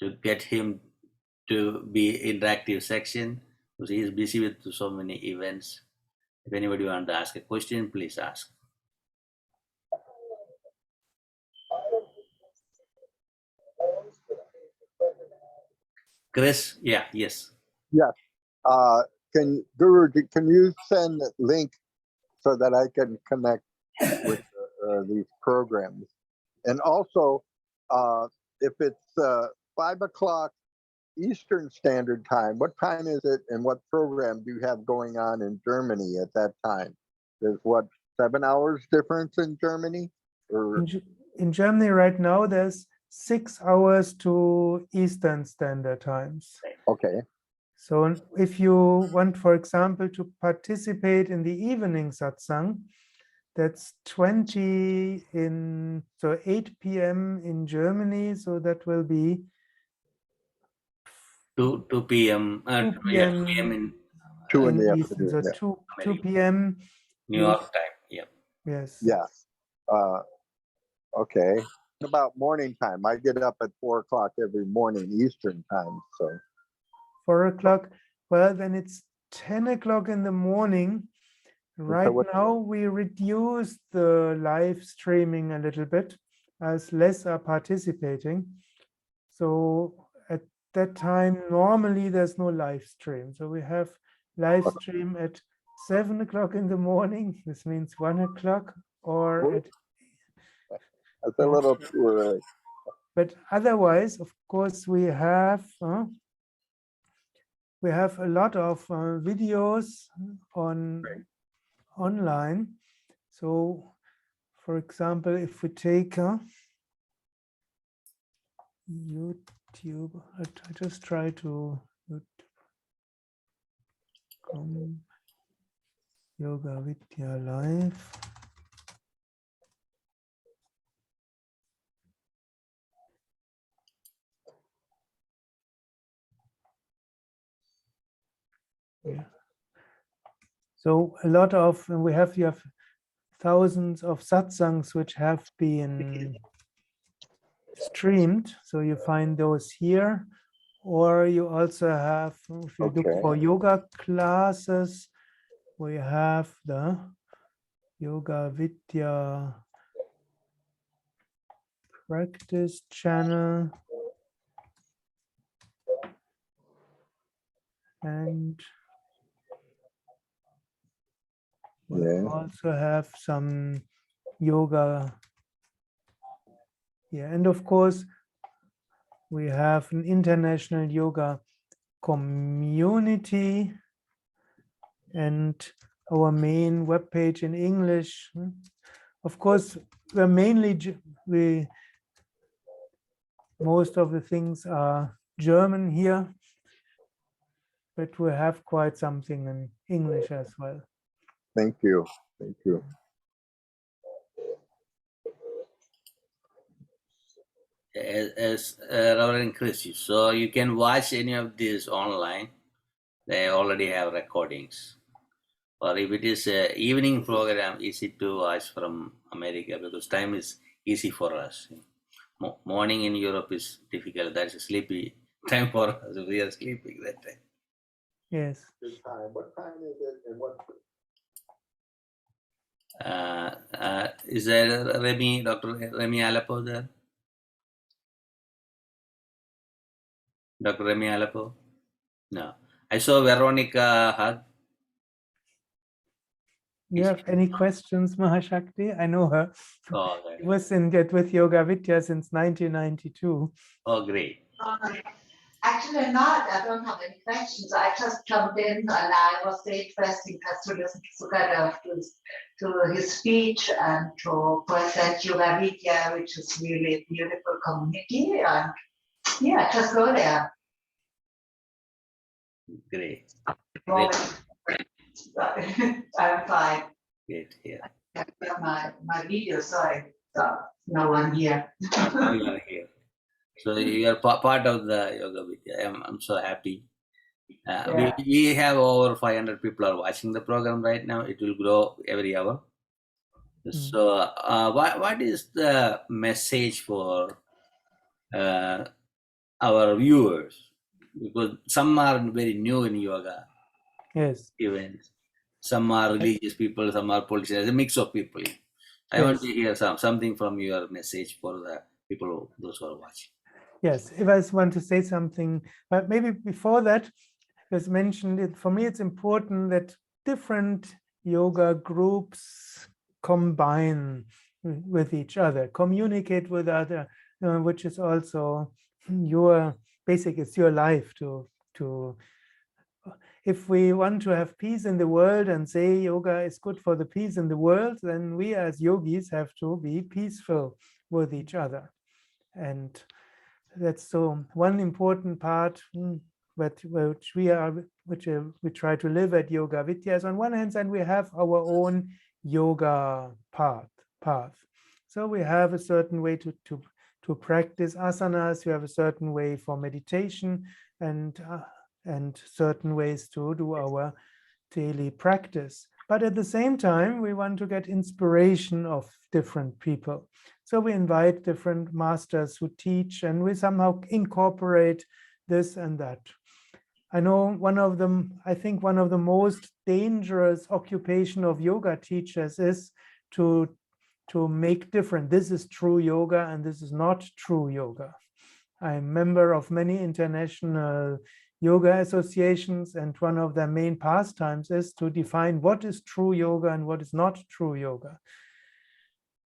to get him to be interactive section, because he is busy with so many events. If anybody wants to ask a question, please ask. Chris, yes. Yes. Can you send the link so that I can connect with these programs? And also, if it's 5 o'clock Eastern Standard Time, what time is it, and what program do you have going on in Germany at that time? There's 7 hours difference in Germany? Or In Germany right now, there's 6 hours to Eastern Standard Times. okay. So if you want, for example, to participate in the evening satsang, that's 8 p.m. in Germany. So that will be 2 p.m. 2 p.m. 2 p.m. in 2 in the Eastern. So afternoon. 2 p.m. New York time. Yep. Yes. Yes. Okay. About morning time. I get up at 4 o'clock every morning Eastern time. So 4 o'clock. Well, then it's 10 o'clock in the morning. Right now, we reduced the live streaming a little bit as less are participating. So at that time, normally there's no live stream. So we have live stream at 7 o'clock in the morning. This means 1 o'clock or at... That's a little too early. But otherwise, of course, we have a lot of videos online. So, for example, if we take YouTube. I just try to YouTube. Yoga Vidya Live. Yeah. So a lot of you have thousands of satsangs which have been streamed. So you find those here, or you also have, if you look for yoga classes, we have the Yoga Vidya practice channel, and we also have some yoga here. And of course, we have an international yoga community and our main webpage in English. Of course, we're mainly, most of the things are German here, but we have quite something in English as well. Thank you. Thank you. As Reverend Chris, so you can watch any of these online. They already have recordings. Or if it is an evening program, easy to watch from America because time is easy for us. Morning in Europe is difficult. That's a sleepy time for us. We are sleeping that time. Yes. Good time. What time is it and what? Is there Dr. Remy Aleppo there? Dr. Remy Aleppo? No. I saw Veronica Hug. You have any questions, Mahashakti? I know her. Oh, okay. She was in Get With Yoga Vidya since 1992. Oh, great. Actually not. I don't have any questions. I just jumped in and I was so interesting just to listen to Sukadev, to his speech and to present Yoga Vidya, which is really a beautiful community. And yeah, just go there. Great. I'm fine. Great. Yeah. I got my video, sorry. So no one here. You are here. So you are part of the Yoga Vidya. I'm so happy. We have over 500 people are watching the program right now. It will grow every hour. So what is the message for our viewers? Because some are very new in yoga. Yes. Events. Some are religious people, some are politicians, a mix of people. I want to hear something from your message for the people, those who are watching. Yes, if I want to say something, but maybe before that, as mentioned, for me it's important that different yoga groups combine with each other, communicate with other, which is also your it's your life to if we want to have peace in the world and say yoga is good for the peace in the world, then we as yogis have to be peaceful with each other. And that's so one important part which we try to live at Yoga Vidya. On one hand side, we have our own yoga path. So we have a certain way to practice asanas. We have a certain way for meditation and certain ways to do our daily practice. But at the same time, we want to get inspiration of different people. So we invite different masters who teach, and we somehow incorporate this and that. I know I think one of the most dangerous occupation of yoga teachers is to make different. This is true yoga and this is not true yoga. I'm a member of many international yoga associations, and one of their main pastimes is to define what is true yoga and what is not true yoga.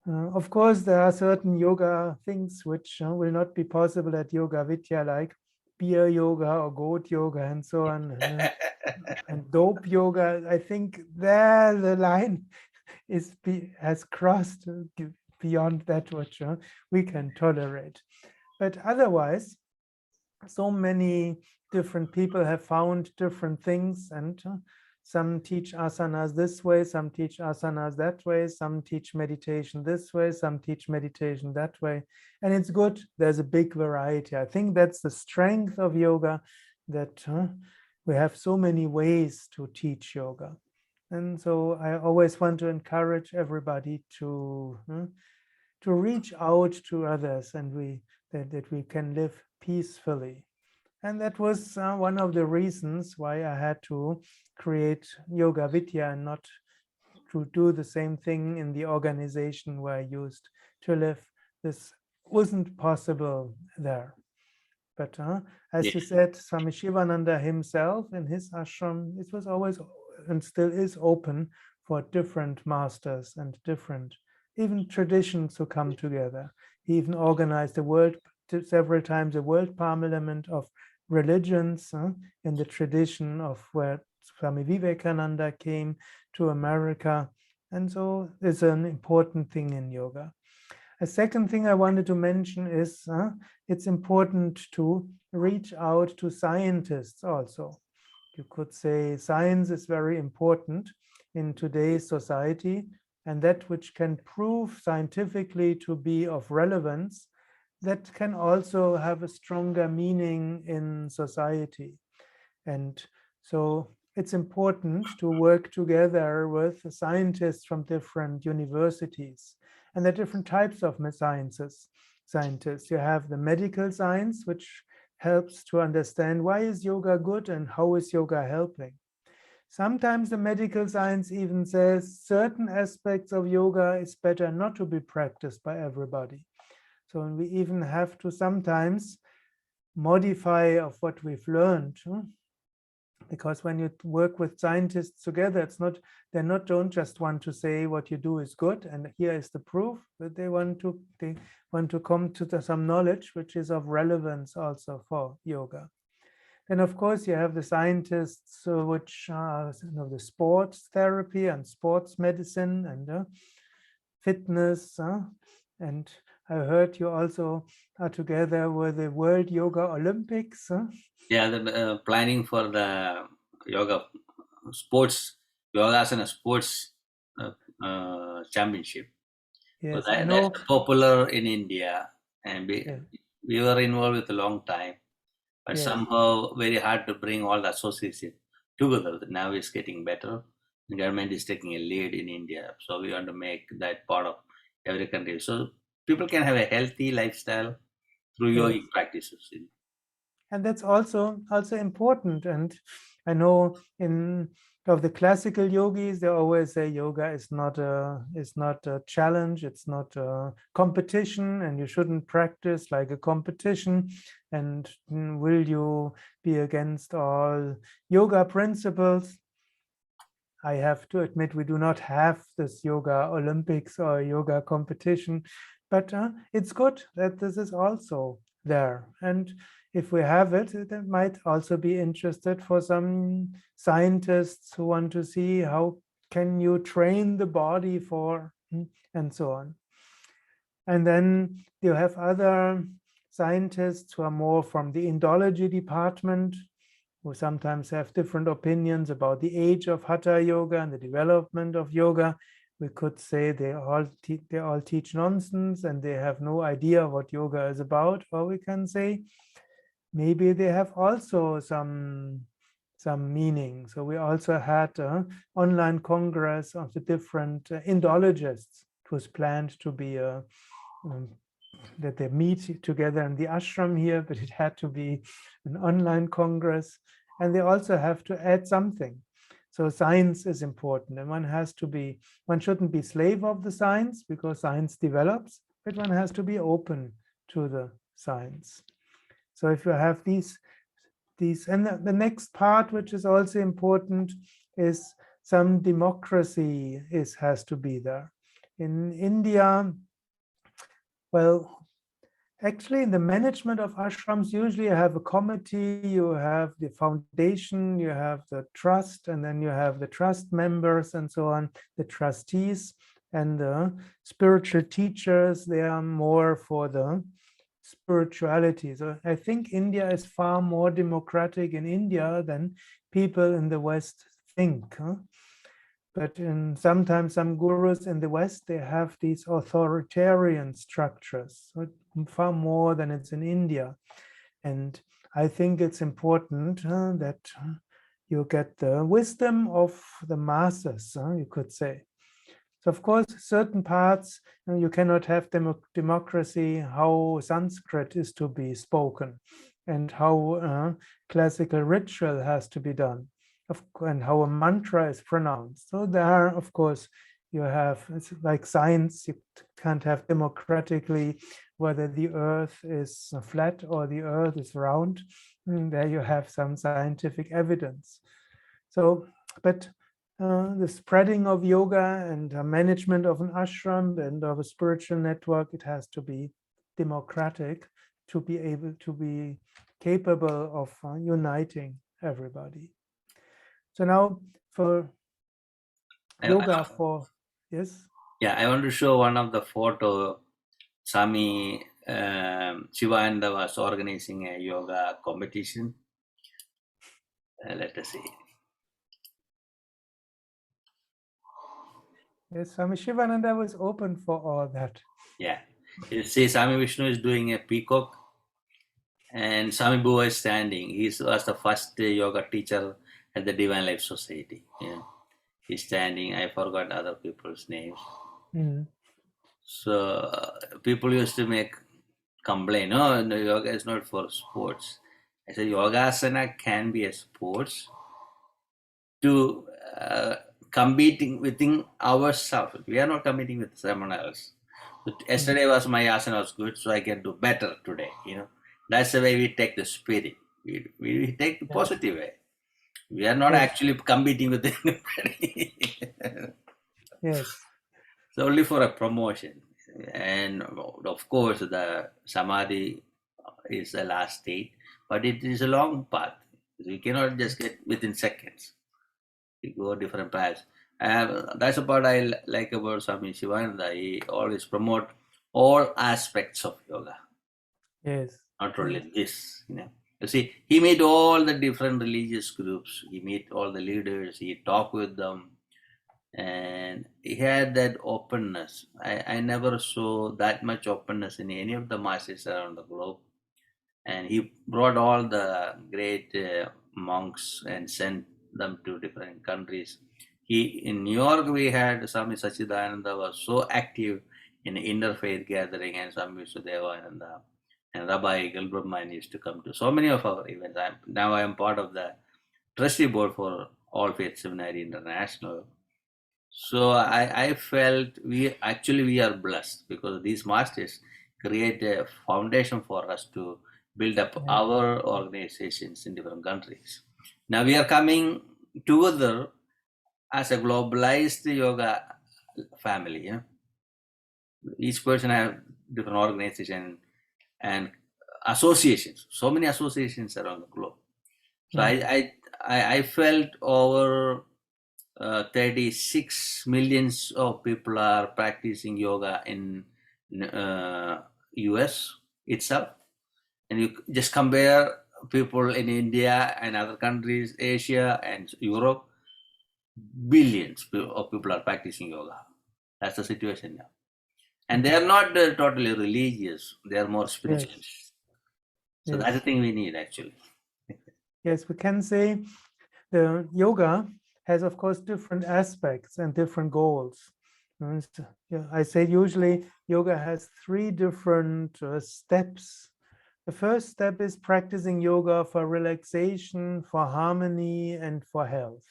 Of course, there are certain yoga things which will not be possible at Yoga Vidya, like beer yoga or goat yoga and so on, and dope yoga. I think there the line has crossed beyond that which we can tolerate. But otherwise, so many different people have found different things, and some teach asanas this way, some teach asanas that way, some teach meditation this way, some teach meditation that way. And it's good, there's a big variety. I think that's the strength of yoga, that we have so many ways to teach yoga. And so I always want to encourage everybody to reach out to others, and that we can live peacefully. And that was one of the reasons why I had to create Yoga Vidya and not to do the same thing in the organization where I used to live. This wasn't possible there. But as you said, Swami Shivananda himself in his ashram, it was always and still is open for different masters and different even traditions to come together. He even organized several times a world parliament of religions in the tradition of where Swami Vivekananda came to America. And so it's an important thing in yoga. A second thing I wanted to mention is it's important to reach out to scientists also. You could say science is very important in today's society, and that which can prove scientifically to be of relevance, that can also have a stronger meaning in society. And so it's important to work together with scientists from different universities. And there are different types of scientists. You have the medical science, which helps to understand why is yoga good and how is yoga helping. Sometimes the medical science even says certain aspects of yoga is better not to be practiced by everybody. So we even have to sometimes modify of what we've learned. Because when you work with scientists together, don't just want to say what you do is good and here is the proof, but they want to come to some knowledge which is of relevance also for yoga. Then of course you have the scientists which are the sports therapy and sports medicine and fitness. And I heard you also are together with the World Yoga Olympics. Yeah, the planning for the yoga sports, Yogasana sports championship. Yes, So I know. that's popular in India, and we were involved with a long time, but somehow very hard to bring all the association together. Now it's getting better. The government is taking a lead in India, so we want to make that part of every country, so people can have a healthy lifestyle through yogic practices. And that's also important. And I know of the classical yogis, they always say yoga is not a challenge, it's not a competition, and you shouldn't practice like a competition. And will you be against all yoga principles? I have to admit, we do not have this yoga Olympics or yoga competition, but it's good that this is also there. And if we have it, it might also be interested for some scientists who want to see how can you train the body for, and so on. And then you have other scientists who are more from the Indology department, who sometimes have different opinions about the age of Hatha Yoga and the development of yoga. We could say they all teach nonsense and they have no idea what yoga is about. Or we can say maybe they have also some meaning. So we also had an online congress of the different Indologists. It was planned to be that they meet together in the ashram here, but it had to be an online congress. And they also have to add something. So science is important, and one shouldn't be slave of the science because science develops, but one has to be open to the science. So if you have these, and the next part, which is also important, is some democracy has to be there. In India, well, actually, in the management of ashrams, usually you have a committee, you have the foundation, you have the trust, and then you have the trust members and so on, the trustees, and the spiritual teachers. They are more for the spirituality. So I think India is far more democratic in India than people in the West think. But sometimes some gurus in the West, they have these authoritarian structures, so far more than it's in India. And I think it's important that you get the wisdom of the masses, you could say. So of course, certain parts, you cannot have democracy, how Sanskrit is to be spoken and how classical ritual has to be done, and how a mantra is pronounced. So there, of course, you have, it's like science, you can't have democratically whether the earth is flat or the earth is round. And there you have some scientific evidence. So, but the spreading of yoga and management of an ashram and of a spiritual network, it has to be democratic to be able to be capable of uniting everybody. So now for yoga yes? Yeah, I want to show one of the photo. Swami Shivananda was organizing a yoga competition. Let us see. Yes, Swami Shivananda was open for all that. Yeah. You see, Swami Vishnu is doing a peacock, and Swami Bhuva is standing. He was the first yoga teacher at the Divine Life Society. Yeah. He's standing. I forgot other people's names. Mm. So people used to make complaint, no, yoga is not for sports. I said, Yogasana can be a sports to competing within ourselves. We are not competing with someone else. But yesterday was my asana was good, so I can do better today. That's the way we take the spirit. We take the positive way. We are not actually competing with anybody. Yes. It's only for a promotion. And of course, the samadhi is the last state, but it is a long path. You cannot just get within seconds. You go different paths. That's what I like about Swami Shivananda. He always promote all aspects of yoga. Yes. Not only this. You see, he meet all the different religious groups. He meet all the leaders. He talk with them. And he had that openness. I never saw that much openness in any of the masters around the globe. And he brought all the great monks and sent them to different countries. In New York, we had Swami Sachidananda was so active in interfaith gathering, and Swami Visudevananda and Rabbi Gilbrahman used to come to so many of our events. Now I am part of the trustee board for All Faith Seminary International. So I felt we are blessed because these masters create a foundation for us to build up our organizations in different countries. Now we are coming together as a globalized yoga family. Each person have different organization and associations. So many associations around the globe. So I felt over 36 millions of people are practicing yoga in US itself. And you just compare people in India and other countries, Asia and Europe, billions of people are practicing yoga. That's the situation now. And they are not totally religious. They are more spiritual. So that's the thing we need actually. Yes, we can say the yoga has, of course, different aspects and different goals. I say usually yoga has 3 different steps. The first step is practicing yoga for relaxation, for harmony, and for health.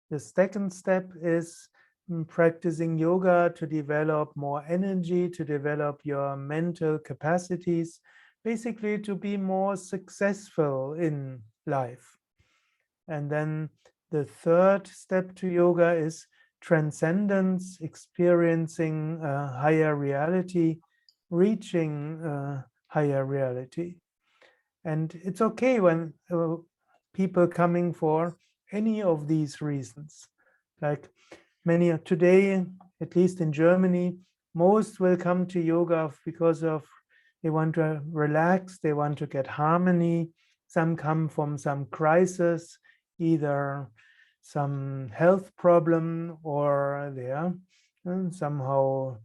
The second step is practicing yoga to develop more energy, to develop your mental capacities, basically to be more successful in life. And then the third step to yoga is transcendence, experiencing higher reality, reaching higher reality. And it's okay when people coming for any of these reasons. Like many today, at least in Germany, most will come to yoga because of They want to relax, they want to get harmony. Some come from some crisis, either some health problem, or they are somehow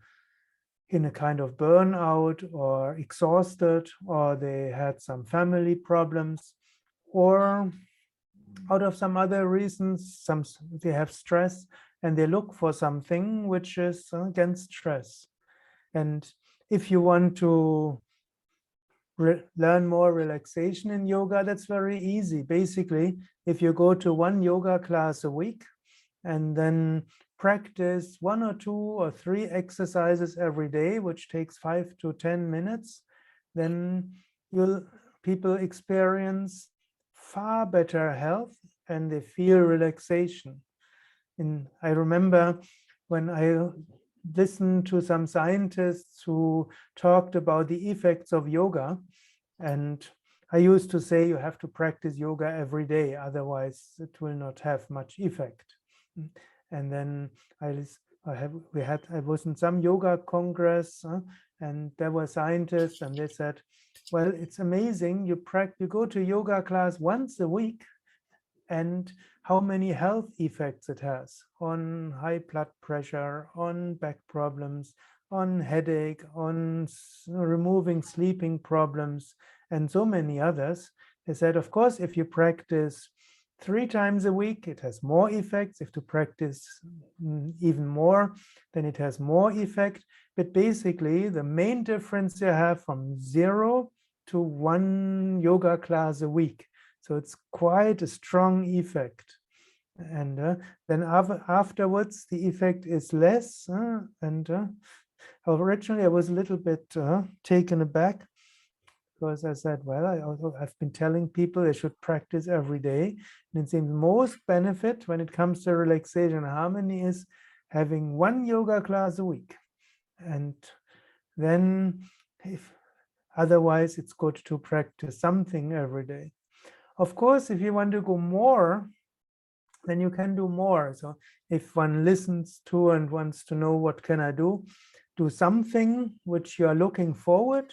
in a kind of burnout or exhausted, or they had some family problems, or out of some other reasons, they have stress and they look for something which is against stress. And if you want to learn more relaxation in yoga, that's very easy. Basically, if you go to one yoga class a week and then practice 1 or 2 or 3 exercises every day, which takes 5 to 10 minutes, then people experience far better health and they feel relaxation. I remember when I listened to some scientists who talked about the effects of yoga, and I used to say you have to practice yoga every day, otherwise it will not have much effect. And then I was in some yoga congress, and there were scientists, and they said, well, it's amazing, you go to yoga class once a week, and how many health effects it has on high blood pressure, on back problems, on headache, on removing sleeping problems, and so many others. They said, of course, if you practice 3 times a week, it has more effects. If you practice even more, then it has more effect. But basically, the main difference you have from 0 to 1 yoga class a week. So it's quite a strong effect. And then afterwards, the effect is less. Originally, I was a little bit taken aback, because I said, well, I've been telling people they should practice every day. And it seems most benefit when it comes to relaxation and harmony is having 1 yoga class a week. And then otherwise, it's good to practice something every day. Of course, if you want to go more, then you can do more. So if one listens to and wants to know what can I do something which you are looking forward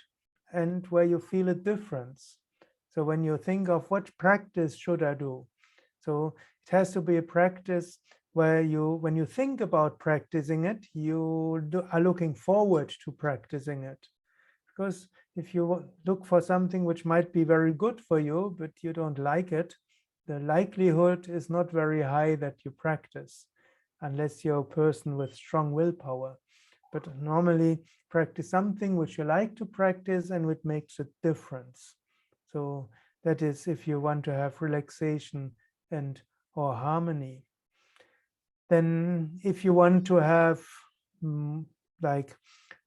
and where you feel a difference. So when you think of what practice should I do, so it has to be a practice where when you think about practicing it, you are looking forward to practicing it. Because if you look for something which might be very good for you, but you don't like it, the likelihood is not very high that you practice, unless you're a person with strong willpower. But normally practice something which you like to practice and which makes a difference. So that is if you want to have relaxation and or harmony. Then if you want to have, like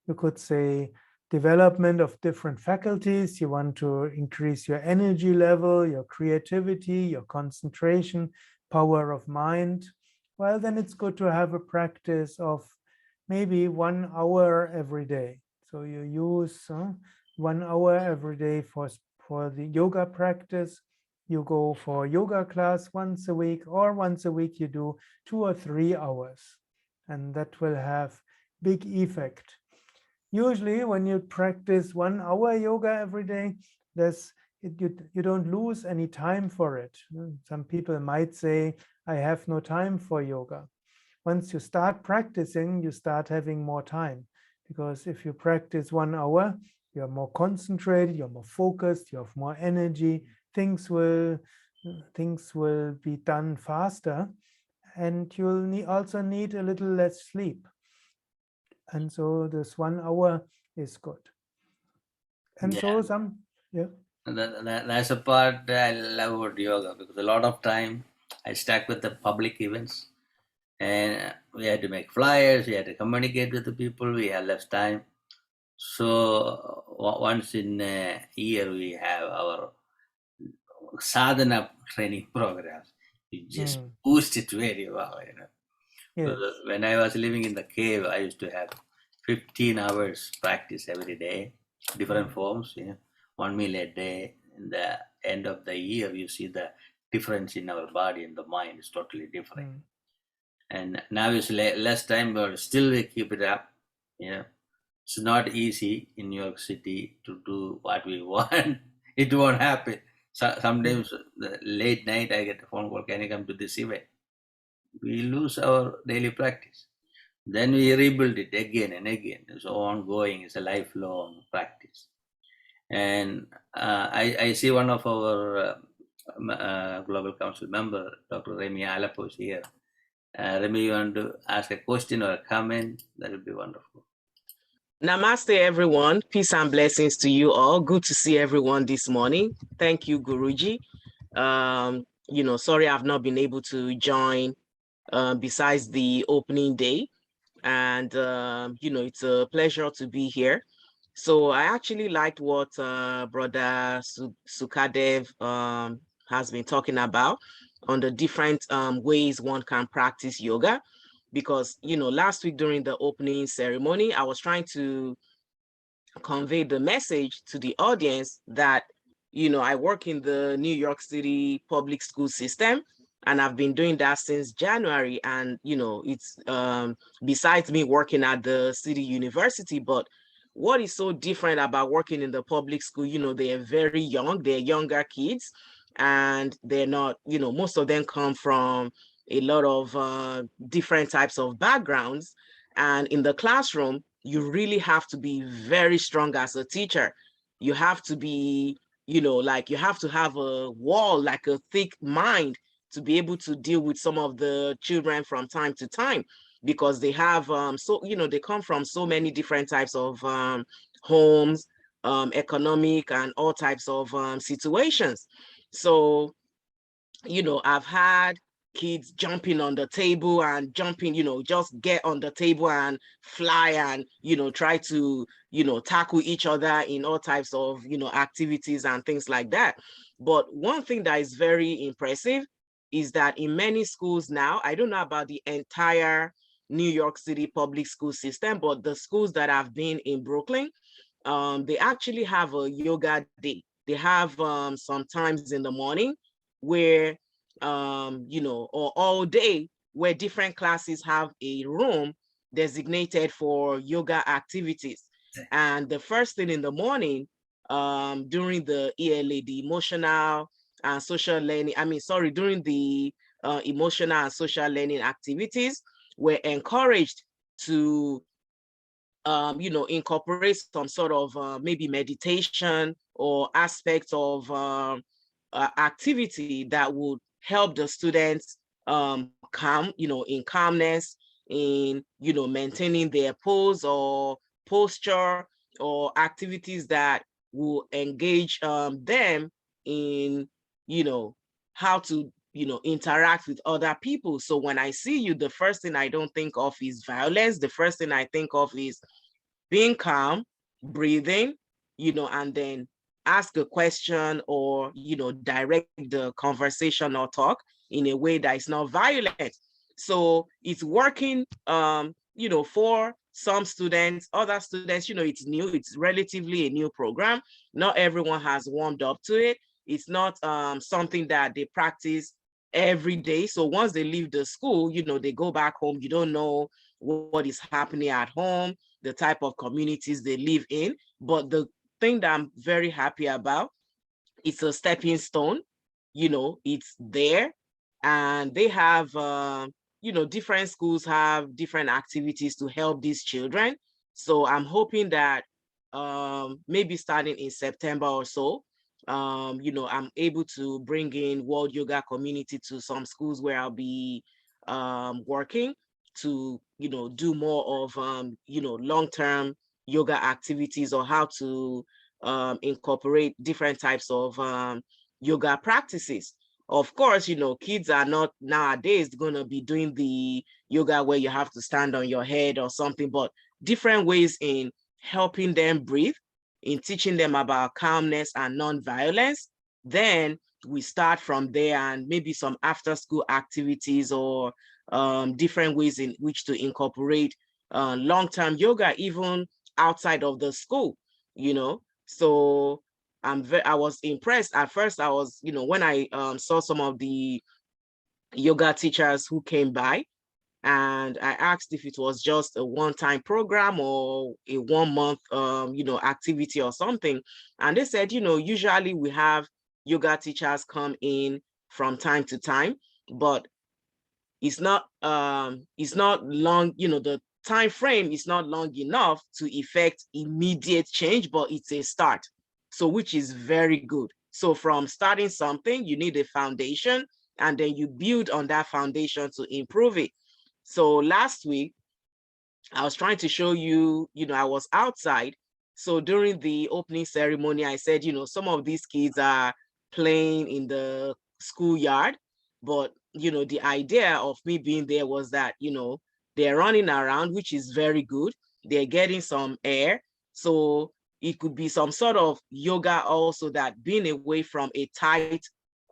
you could say, development of different faculties, you want to increase your energy level, your creativity, your concentration, power of mind, well, then it's good to have a practice of maybe 1 hour every day. So you use 1 hour every day for the yoga practice. You go for yoga class once a week, or once a week you do 2 or 3 hours. And that will have big effect. Usually when you practice 1 hour yoga every day, you don't lose any time for it. Some people might say, I have no time for yoga. Once you start practicing, you start having more time. Because if you practice 1 hour, you're more concentrated, you're more focused, you have more energy, things will be done faster, and you'll also need a little less sleep. And so this 1 hour is good. And so that's a part I love about yoga, because a lot of time I stuck with the public events, and we had to make flyers, we had to communicate with the people, we had less time. So once in a year we have our sadhana training programs. We just boost it very well, Yes. When I was living in the cave, I used to have 15 hours practice every day, different forms, 1 meal a day. In the end of the year, you see the difference in our body and the mind is totally different. And now it's less time, but still we keep it up. It's not easy in New York City to do what we want. It won't happen. So, sometimes late night I get a phone call, can you come to this event? We lose our daily practice. Then we rebuild it again and again. It's ongoing. It's a lifelong practice. And I see one of our Global Council member, Dr. Remy Alapo, is here. Remy, you want to ask a question or a comment? That would be wonderful. Namaste, everyone. Peace and blessings to you all. Good to see everyone this morning. Thank you, Guruji. Sorry I've not been able to join besides the opening day. And, it's a pleasure to be here. So I actually liked what Brother Sukadev has been talking about on the different ways one can practice yoga. Because, last week during the opening ceremony, I was trying to convey the message to the audience that, I work in the New York City public school system, and I've been doing that since January. And, it's besides me working at the city university, but what is so different about working in the public school, they are very young, they're younger kids, and they're not, most of them come from a lot of different types of backgrounds. And in the classroom, you really have to be very strong as a teacher. You have to be, you have to have a wall, like a thick mind to be able to deal with some of the children from time to time, because they have, they come from so many different types of homes, economic and all types of situations. So, I've had kids jumping on the table and jumping, just get on the table and fly and, try to, tackle each other in all types of, activities and things like that. But one thing that is very impressive is that in many schools now, I don't know about the entire New York City public school system, but the schools that have been in Brooklyn, they actually have a yoga day. They have sometimes in the morning where, or all day, where different classes have a room designated for yoga activities. And the first thing in the morning, during the ELA, the emotional and social learning, during the emotional and social learning activities, we're encouraged to incorporate some sort of maybe meditation or aspects of activity that would help the students calm, in calmness, in, maintaining their pose or posture, or activities that will engage them in, how to, interact with other people. So when I see you, the first thing I don't think of is violence. The first thing I think of is being calm, breathing, and then ask a question or, direct the conversation or talk in a way that is not violent. So it's working, for some students. Other students, it's new, it's relatively a new program. Not everyone has warmed up to it. It's not something that they practice every day. So once they leave the school, they go back home, you don't know what is happening at home, the type of communities they live in. But the thing that I'm very happy about, it's a stepping stone, it's there. And they have, different schools have different activities to help these children. So I'm hoping that maybe starting in September or so, I'm able to bring in World Yoga Community to some schools where I'll be working to, do more of, long-term yoga activities, or how to incorporate different types of yoga practices. Of course, kids are not nowadays going to be doing the yoga where you have to stand on your head or something, but different ways in helping them breathe, in teaching them about calmness and non-violence. Then we start from there, and maybe some after-school activities or different ways in which to incorporate long-term yoga, even outside of the school, So I was impressed. At first, I was, when I saw some of the yoga teachers who came by, And I asked if it was just a one-time program or a 1 month, activity or something. And they said, usually we have yoga teachers come in from time to time, but it's not long, the time frame is not long enough to effect immediate change, but it's a start. So which is very good. So from starting something, you need a foundation, and then you build on that foundation to improve it. So last week, I was trying to show you, I was outside. So during the opening ceremony, I said, some of these kids are playing in the schoolyard, but, the idea of me being there was that, they're running around, which is very good. They're getting some air. So it could be some sort of yoga also, that being away from a tight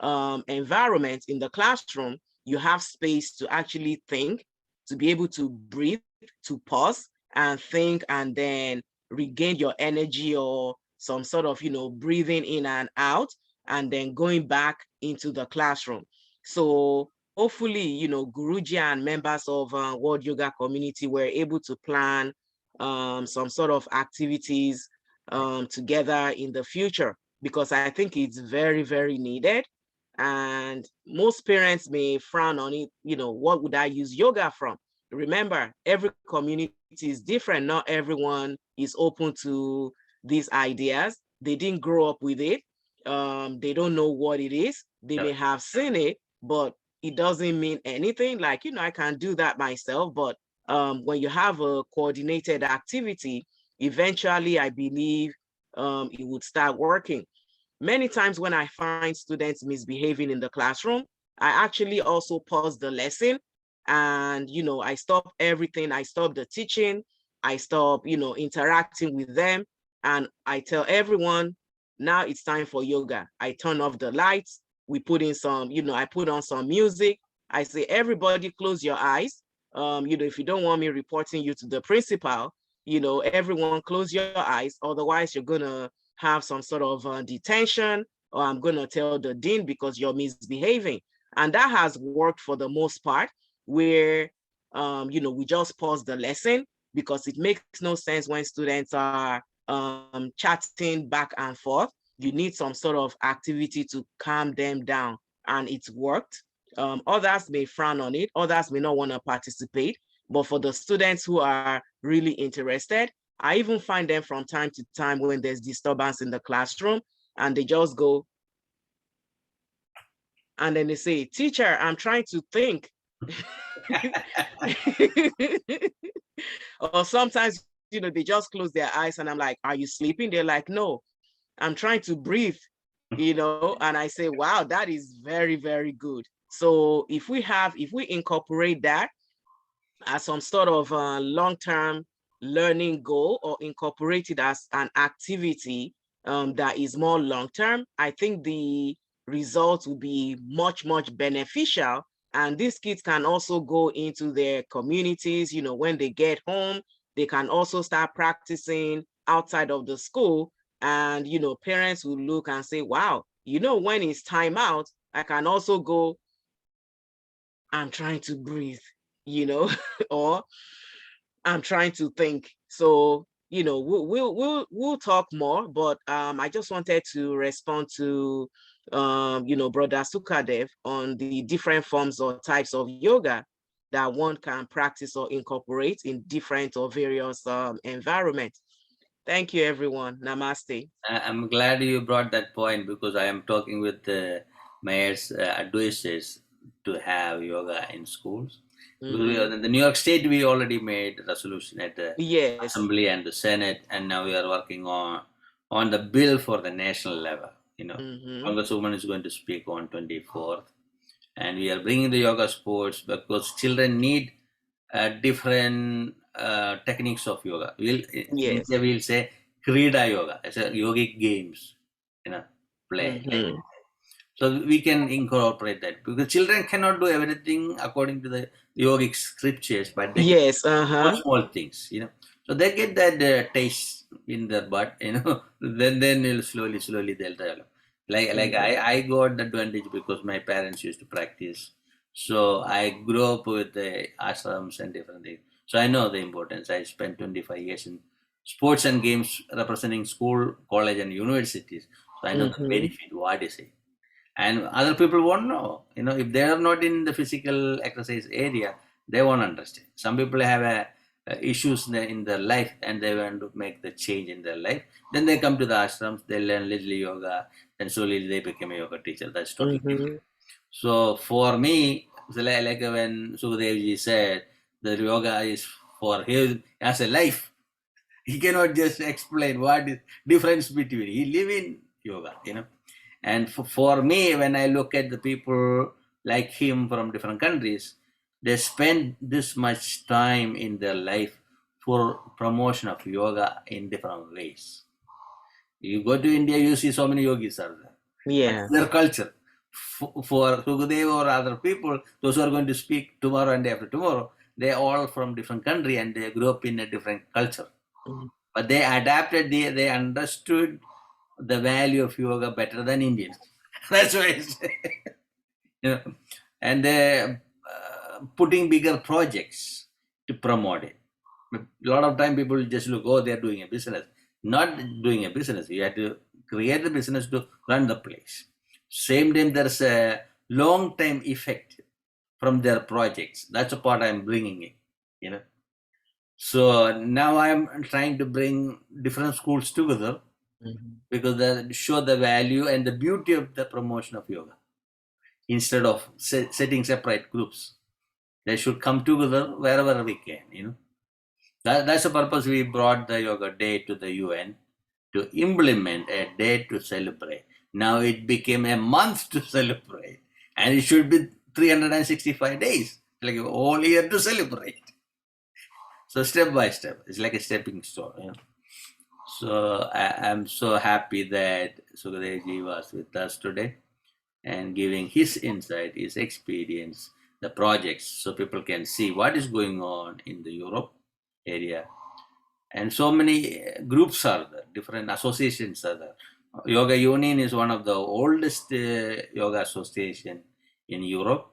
environment in the classroom, you have space to actually think, to be able to breathe, to pause and think, and then regain your energy, or some sort of, breathing in and out, and then going back into the classroom. So hopefully, Guruji and members of World Yoga Community were able to plan some sort of activities together in the future, because I think it's very, very needed. And most parents may frown on it, what would I use yoga from? Remember, every community is different. Not everyone is open to these ideas. They didn't grow up with it. They don't know what it is. They may have seen it, but it doesn't mean anything. Like, I can do that myself. But when you have a coordinated activity, eventually, I believe it would start working. Many times when I find students misbehaving in the classroom, I actually also pause the lesson, and, I stop everything. I stop the teaching. I stop, interacting with them. And I tell everyone, now it's time for yoga. I turn off the lights. We put in some, I put on some music. I say, everybody close your eyes. If you don't want me reporting you to the principal, everyone close your eyes. Otherwise, you're going to have some sort of detention, or I'm going to tell the dean because you're misbehaving. And that has worked for the most part, where, we just pause the lesson, because it makes no sense when students are chatting back and forth. You need some sort of activity to calm them down, and it's worked. Others may frown on it. Others may not want to participate. But for the students who are really interested, I even find them from time to time when there's disturbance in the classroom, and they just go, and then they say, teacher, I'm trying to think. Or sometimes, they just close their eyes, and I'm like, are you sleeping? They're like, no, I'm trying to breathe, and I say, wow, that is very, very good. So if we incorporate that as some sort of long-term learning goal, or incorporate it as an activity that is more long-term, I think the results will be much, much beneficial. And these kids can also go into their communities, when they get home, they can also start practicing outside of the school. And, parents will look and say, wow, when it's time out, I can also go, I'm trying to breathe, or I'm trying to think. So, we'll talk more, but I just wanted to respond to Brother Sukadev on the different forms or types of yoga that one can practice or incorporate in different or various environments. Thank you, everyone. Namaste. I'm glad you brought that point, because I am talking with mayors, advisors to have yoga in schools. In the New York State, we already made a resolution at the Assembly and the Senate, and now we are working on the bill for the national level. Congresswoman is going to speak on 24th, and we are bringing the yoga sports because children need different techniques of yoga. We'll say Krida yoga, it's a yogic games, play. So we can incorporate that, because children cannot do everything according to the yogic scriptures, but they can do small things, So they get that taste in their butt, then they'll slowly they'll develop. Like I got the advantage because my parents used to practice So I grew up with the ashrams and different things. So I know the importance. I spent 25 years in sports and games representing school, college, and universities. So I know the benefit, what is it. And other people won't know. If they are not in the physical exercise area, they won't understand. Some people have issues in their life and they want to make the change in their life. Then they come to the ashrams, they learn little yoga, and slowly they become a yoga teacher. That's totally different. So for me, like when Sukadevji said that yoga is for him as a life, he cannot just explain what is difference between. He live in yoga, And for me, when I look at the people like him from different countries, they spend this much time in their life for promotion of yoga in different ways. You go to India, you see so many yogis are there. Yeah. Their culture. For Sukadev or other people, those who are going to speak tomorrow and day after tomorrow, they are all from different country and they grew up in a different culture. But they adapted, they understood the value of yoga better than Indians. That's why I say. And they're putting bigger projects to promote it. A lot of time people just look, oh, they're doing a business. Not doing a business. You have to create the business to run the place. Same time, there's a long-term effect from their projects. That's a part I'm bringing in, So now I'm trying to bring different schools together because they show the value and the beauty of the promotion of yoga. Instead of setting separate groups, they should come together wherever we can, That's the purpose we brought the Yoga Day to the UN, to implement a day to celebrate. Now it became a month to celebrate, and it should be 365 days, like a whole year to celebrate. So step by step, it's like a stepping stone. So I'm so happy that Sukadevji was with us today and giving his insight, his experience, the projects, so people can see what is going on in the Europe area. And so many groups are there, different associations are there. Yoga Union is one of the oldest yoga association in Europe.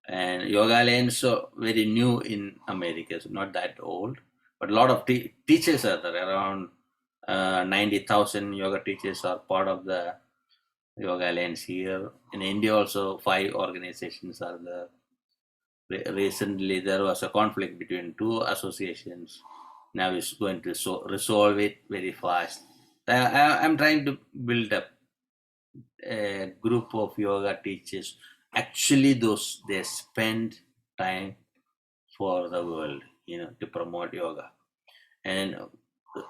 And Yoga Alliance so very new in America, so not that old. But a lot of teachers are there, around 90,000 yoga teachers are part of the Yoga Alliance here. In India also 5 organizations are there. Recently there was a conflict between 2 associations. Now it's going to resolve it very fast. I'm trying to build up a group of yoga teachers. Actually, they spend time for the world, to promote yoga. And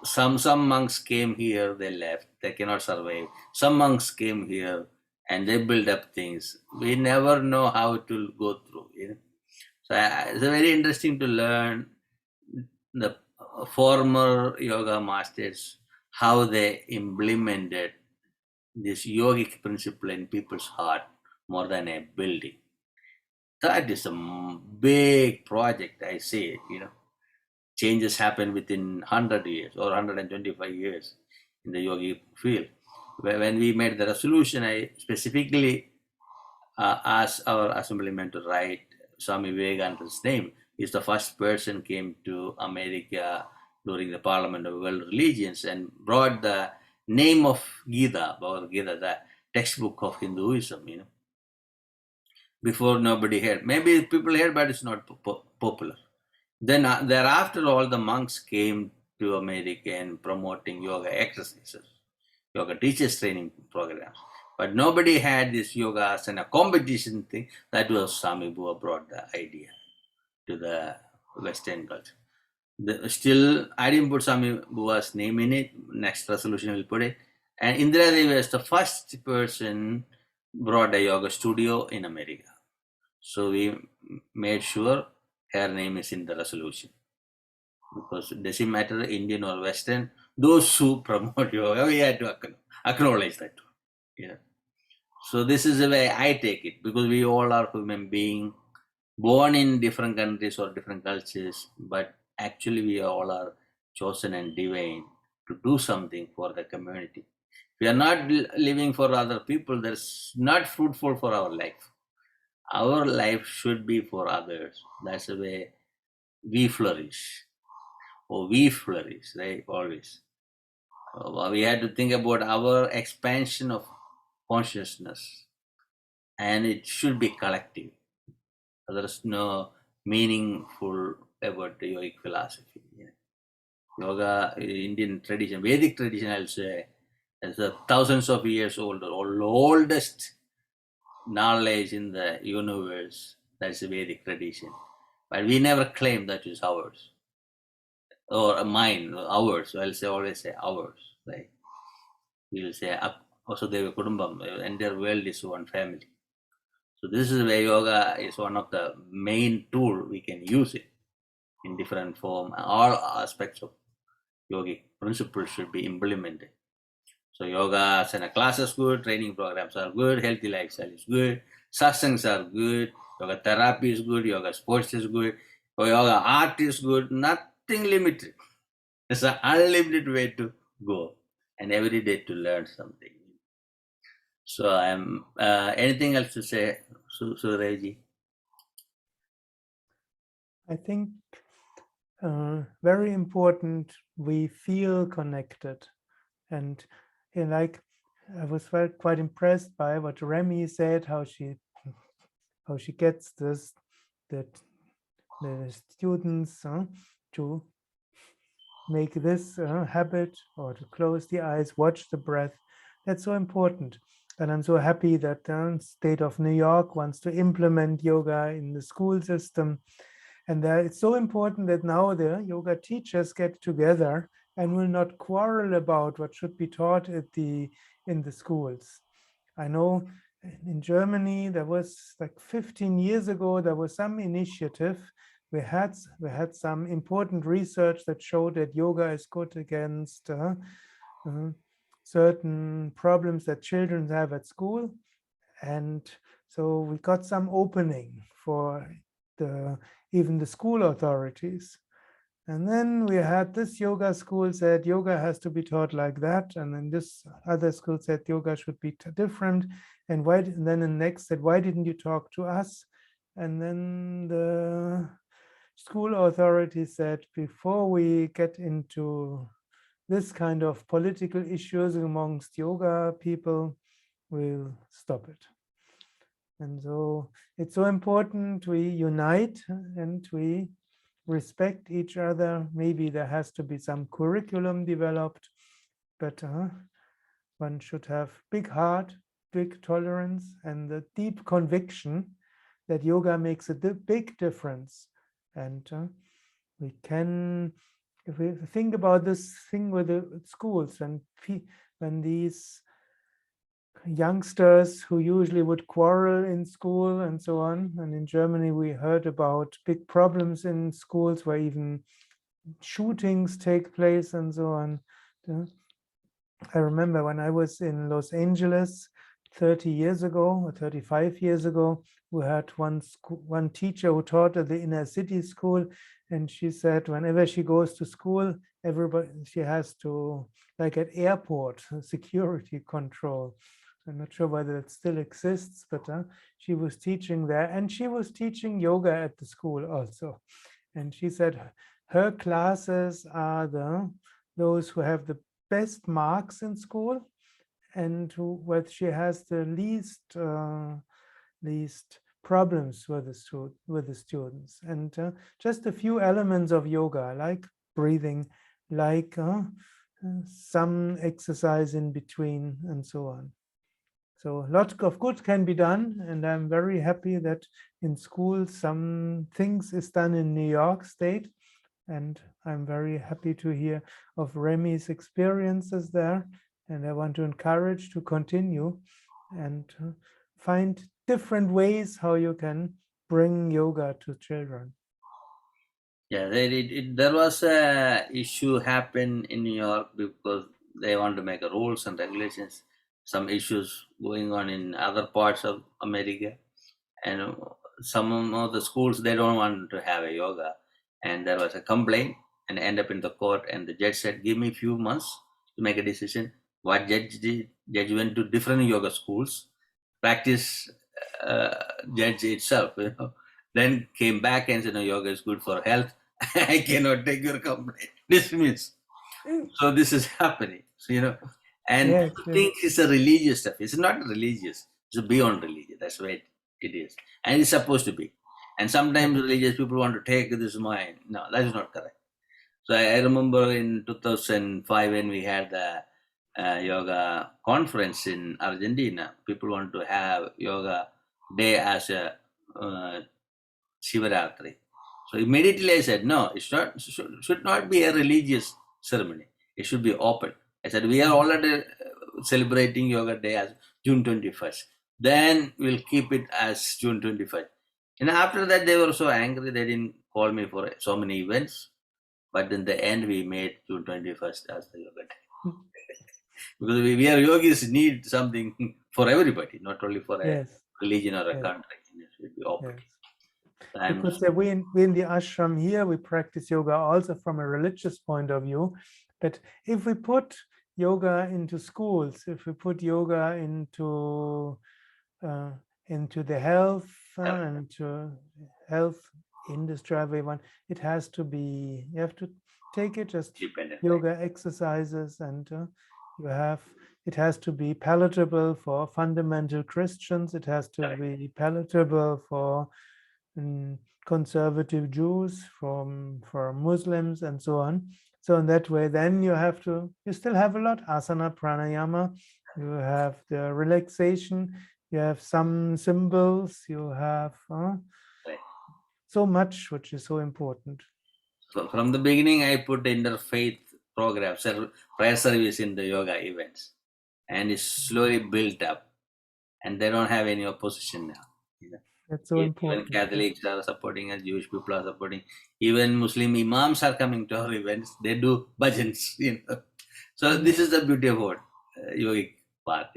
some monks came here, they left, they cannot survive. Some monks came here and they build up things. We never know how to go through. So it's very interesting to learn the former yoga masters, how they implemented this yogic principle in people's heart more than a building. That is a big project, I say, Changes happen within 100 years or 125 years in the yogi field. When we made the resolution, I specifically asked our assemblyman to write Swami Vivekananda's name. He's the first person came to America during the Parliament of World Religions and brought the name of Gita, Bhagavad Gita, the textbook of Hinduism, Before nobody heard. Maybe people heard, but it's not popular. Then thereafter, all the monks came to America and promoting yoga exercises, yoga teachers training programs. But nobody had this yoga as a competition thing. That was Swami Bua brought the idea to the Western culture. Still, I didn't put Swami Bua's name in it. Next resolution will put it. And Indira Devi was the first person brought a yoga studio in America. So we made sure her name is in the resolution. Because it doesn't matter Indian or Western, those who promote yoga, we had to acknowledge that. So this is the way I take it, because we all are human beings, born in different countries or different cultures, but actually we all are chosen and divine to do something for the community. If we are not living for other people, that's not fruitful for our life. our life should be for others. That's the way we flourish, or we flourish, right? Always. We had to think about our expansion of consciousness, and it should be collective. There's no meaningful about the yogic philosophy. Yoga, Indian tradition, Vedic tradition, I'll say, is thousands of years old, or oldest knowledge in the universe. That's the Vedic tradition. But we never claim that is ours, or mine, ours. I'll say, always say ours. Right? We will say, Vasudhaiva Kudumbam, the entire world is one family. So this is where yoga is one of the main tool we can use it in different form. All aspects of yogic principles should be implemented. So yoga and classes good, training programs are good, healthy lifestyle is good, Satsangs are good, yoga therapy is good, yoga sports is good, yoga art is good, nothing limited. It's an unlimited way to go, and every day to learn something. So I'm anything else to say, Surajji? I think very important, we feel connected. And like, I was quite impressed by what Remy said, how she gets this, that the students to make this habit, or to close the eyes, watch the breath. That's so important. And I'm so happy that the state of New York wants to implement yoga in the school system. And it's so important that now the yoga teachers get together and will not quarrel about what should be taught in the schools. I know in Germany, there was like 15 years ago, there was some initiative. We had some important research that showed that yoga is good against certain problems that children have at school. And so we got some opening for even the school authorities. And then we had this yoga school said yoga has to be taught like that, and then this other school said yoga should be different. And then the next said, why didn't you talk to us? And then the school authority said, before we get into this kind of political issues amongst yoga people, we'll stop it. And so it's so important we unite and we respect each other. Maybe there has to be some curriculum developed, but one should have big heart, big tolerance, and the deep conviction that yoga makes a big difference. And we can, if we think about this thing with the schools, when these youngsters who usually would quarrel in school and so on, and in Germany we heard about big problems in schools where even shootings take place and so on. I remember when I was in Los Angeles 30 years ago or 35 years ago, we had one teacher who taught at the inner city school, and she said whenever she goes to school, she has to, like at airport, security control. I'm not sure whether it still exists, but she was teaching there, and she was teaching yoga at the school also. And she said her classes are those who have the best marks in school, and where she has the least problems with the students. And just a few elements of yoga, like breathing, like some exercise in between, and so on. So a lot of good can be done, and I'm very happy that in schools some things is done in New York State, and I'm very happy to hear of Remy's experiences there, and I want to encourage to continue and find different ways how you can bring yoga to children. Yeah, there was a issue happen in New York because they want to make rules and regulations. Some issues going on in other parts of America, and some of the schools, they don't want to have a yoga, and there was a complaint and end up in the court, and the judge said, give me a few months to make a decision. What judge did, judge went to different yoga schools, practice judge itself, Then came back and said, no, yoga is good for health. I cannot take your complaint. Dismiss. So this is happening. So, and Yes, people think it's a religious stuff. It's not religious. It's beyond religion. That's what it is. And it's supposed to be. And sometimes religious people want to take this mind. No, that is not correct. So I remember in 2005 when we had the yoga conference in Argentina, people want to have yoga day as a Shivaratri. So immediately I said, no, it should not be a religious ceremony. It should be open. I said, we are already celebrating Yoga Day as June 21st. Then we'll keep it as June 21st. And after that, they were so angry, they didn't call me for so many events. But in the end, we made June 21st as the Yoga Day. Because we are yogis need something for everybody, not only for a religion or a country. It should be open. Because we in the ashram here, we practice yoga also from a religious point of view. But if we put yoga into schools, if we put yoga into the health and health industry, everyone, it has to be, you have to take it as yoga exercises, and it has to be palatable for fundamental Christians. It has to be palatable for conservative Jews, for Muslims, and so on. So in that way, then you still have a lot, asana, pranayama, you have the relaxation, you have some symbols, you have so much which is so important. So from the beginning, I put interfaith programs, prayer service in the yoga events, and it's slowly built up, and they don't have any opposition now. That's so important. Even Catholics are supporting us, Jewish people are supporting. Even Muslim imams are coming to our events. They do bhajans, So this is the beauty of what yogic path,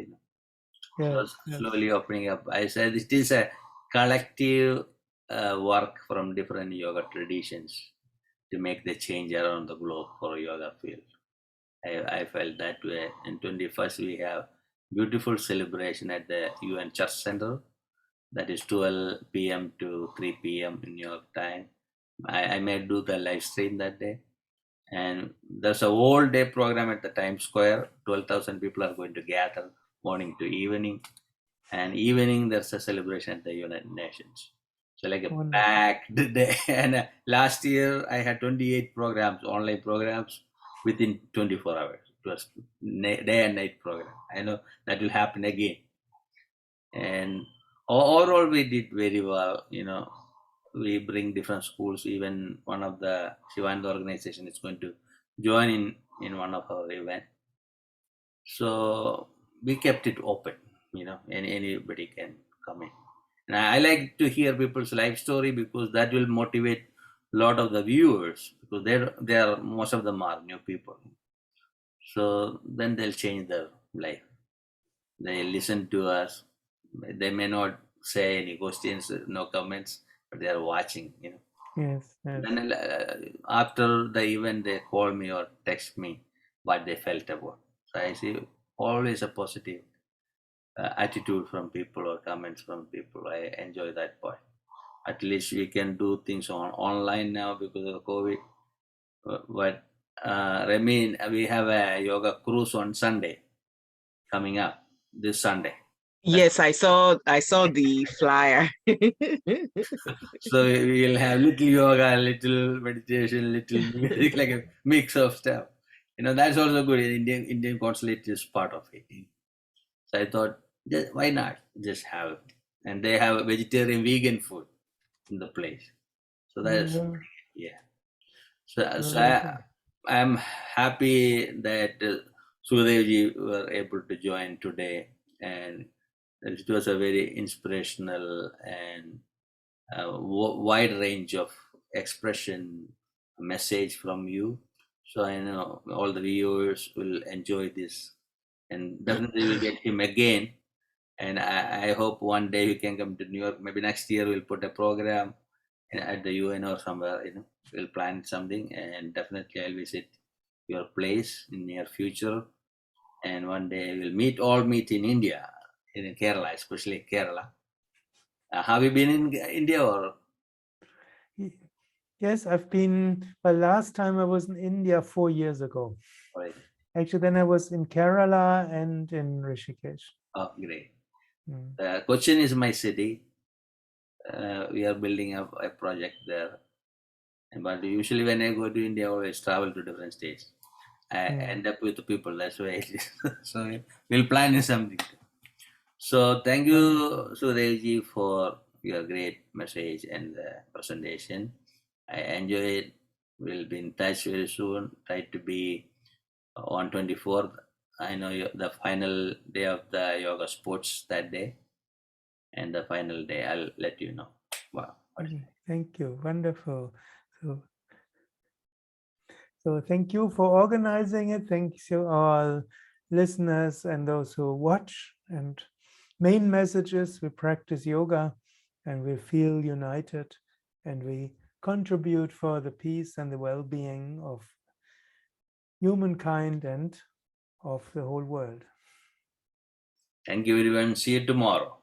So slowly opening up. I said it is a collective work from different yoga traditions to make the change around the globe for yoga field. I felt that way. In 21st, we have beautiful celebration at the UN Church Center. That is 12 p.m. to 3 p.m. in New York time. I may do the live stream that day. And there's a whole day program at the Times Square. 12,000 people are going to gather morning to evening. And evening, there's a celebration at the United Nations. So like a packed day. And last year, I had 28 programs, online programs, within 24 hours. It was day and night program. I know that will happen again. And overall, we did very well. We bring different schools. Even one of the Shivananda organization is going to join in one of our events. So we kept it open, and anybody can come in. And I like to hear people's life story because that will motivate a lot of the viewers, because they are most of them are new people. So then they'll change their life. They listen to us. They may not say any questions, no comments, but they are watching, Yes. Then after the event, they call me or text me what they felt about. So I see always a positive attitude from people or comments from people. I enjoy that part. At least we can do things online now because of COVID. But Ramin, we have a yoga cruise on Sunday coming up this Sunday. Yes, I saw the flyer. So we'll have little yoga, little meditation, little music, like a mix of stuff. That's also good. Indian consulate is part of it. So I thought, why not just have it? And they have vegetarian, vegan food in the place. So that's So I'm happy that Sukadevji were able to join today, and it was a very inspirational and wide range of expression message from you. So I know all the viewers will enjoy this, and definitely we'll get him again. And I hope one day we can come to New York. Maybe next year we'll put a program at the UN or somewhere. We'll plan something, and definitely I'll visit your place in near future. And one day we'll all meet in India, in Kerala, especially Kerala. Have you been in India or? Yes, I've been, well, last time I was in India 4 years ago. Right. Actually, then I was in Kerala and in Rishikesh. Oh, great. Mm. Cochin is my city. We are building a project there. But usually when I go to India, I always travel to different states. I end up with the people. That's why it is. So we'll plan something. So thank you, Sukadevji, for your great message and presentation. I enjoy it. We'll be in touch very soon. Try to be on 24th. I know the final day of the yoga sports that day. And the final day, I'll let you know. Wow. Thank you. Wonderful. So thank you for organizing it. Thanks to all listeners and those who watch. And main message is we practice yoga and we feel united and we contribute for the peace and the well-being of humankind and of the whole world. Thank you everyone. See you tomorrow.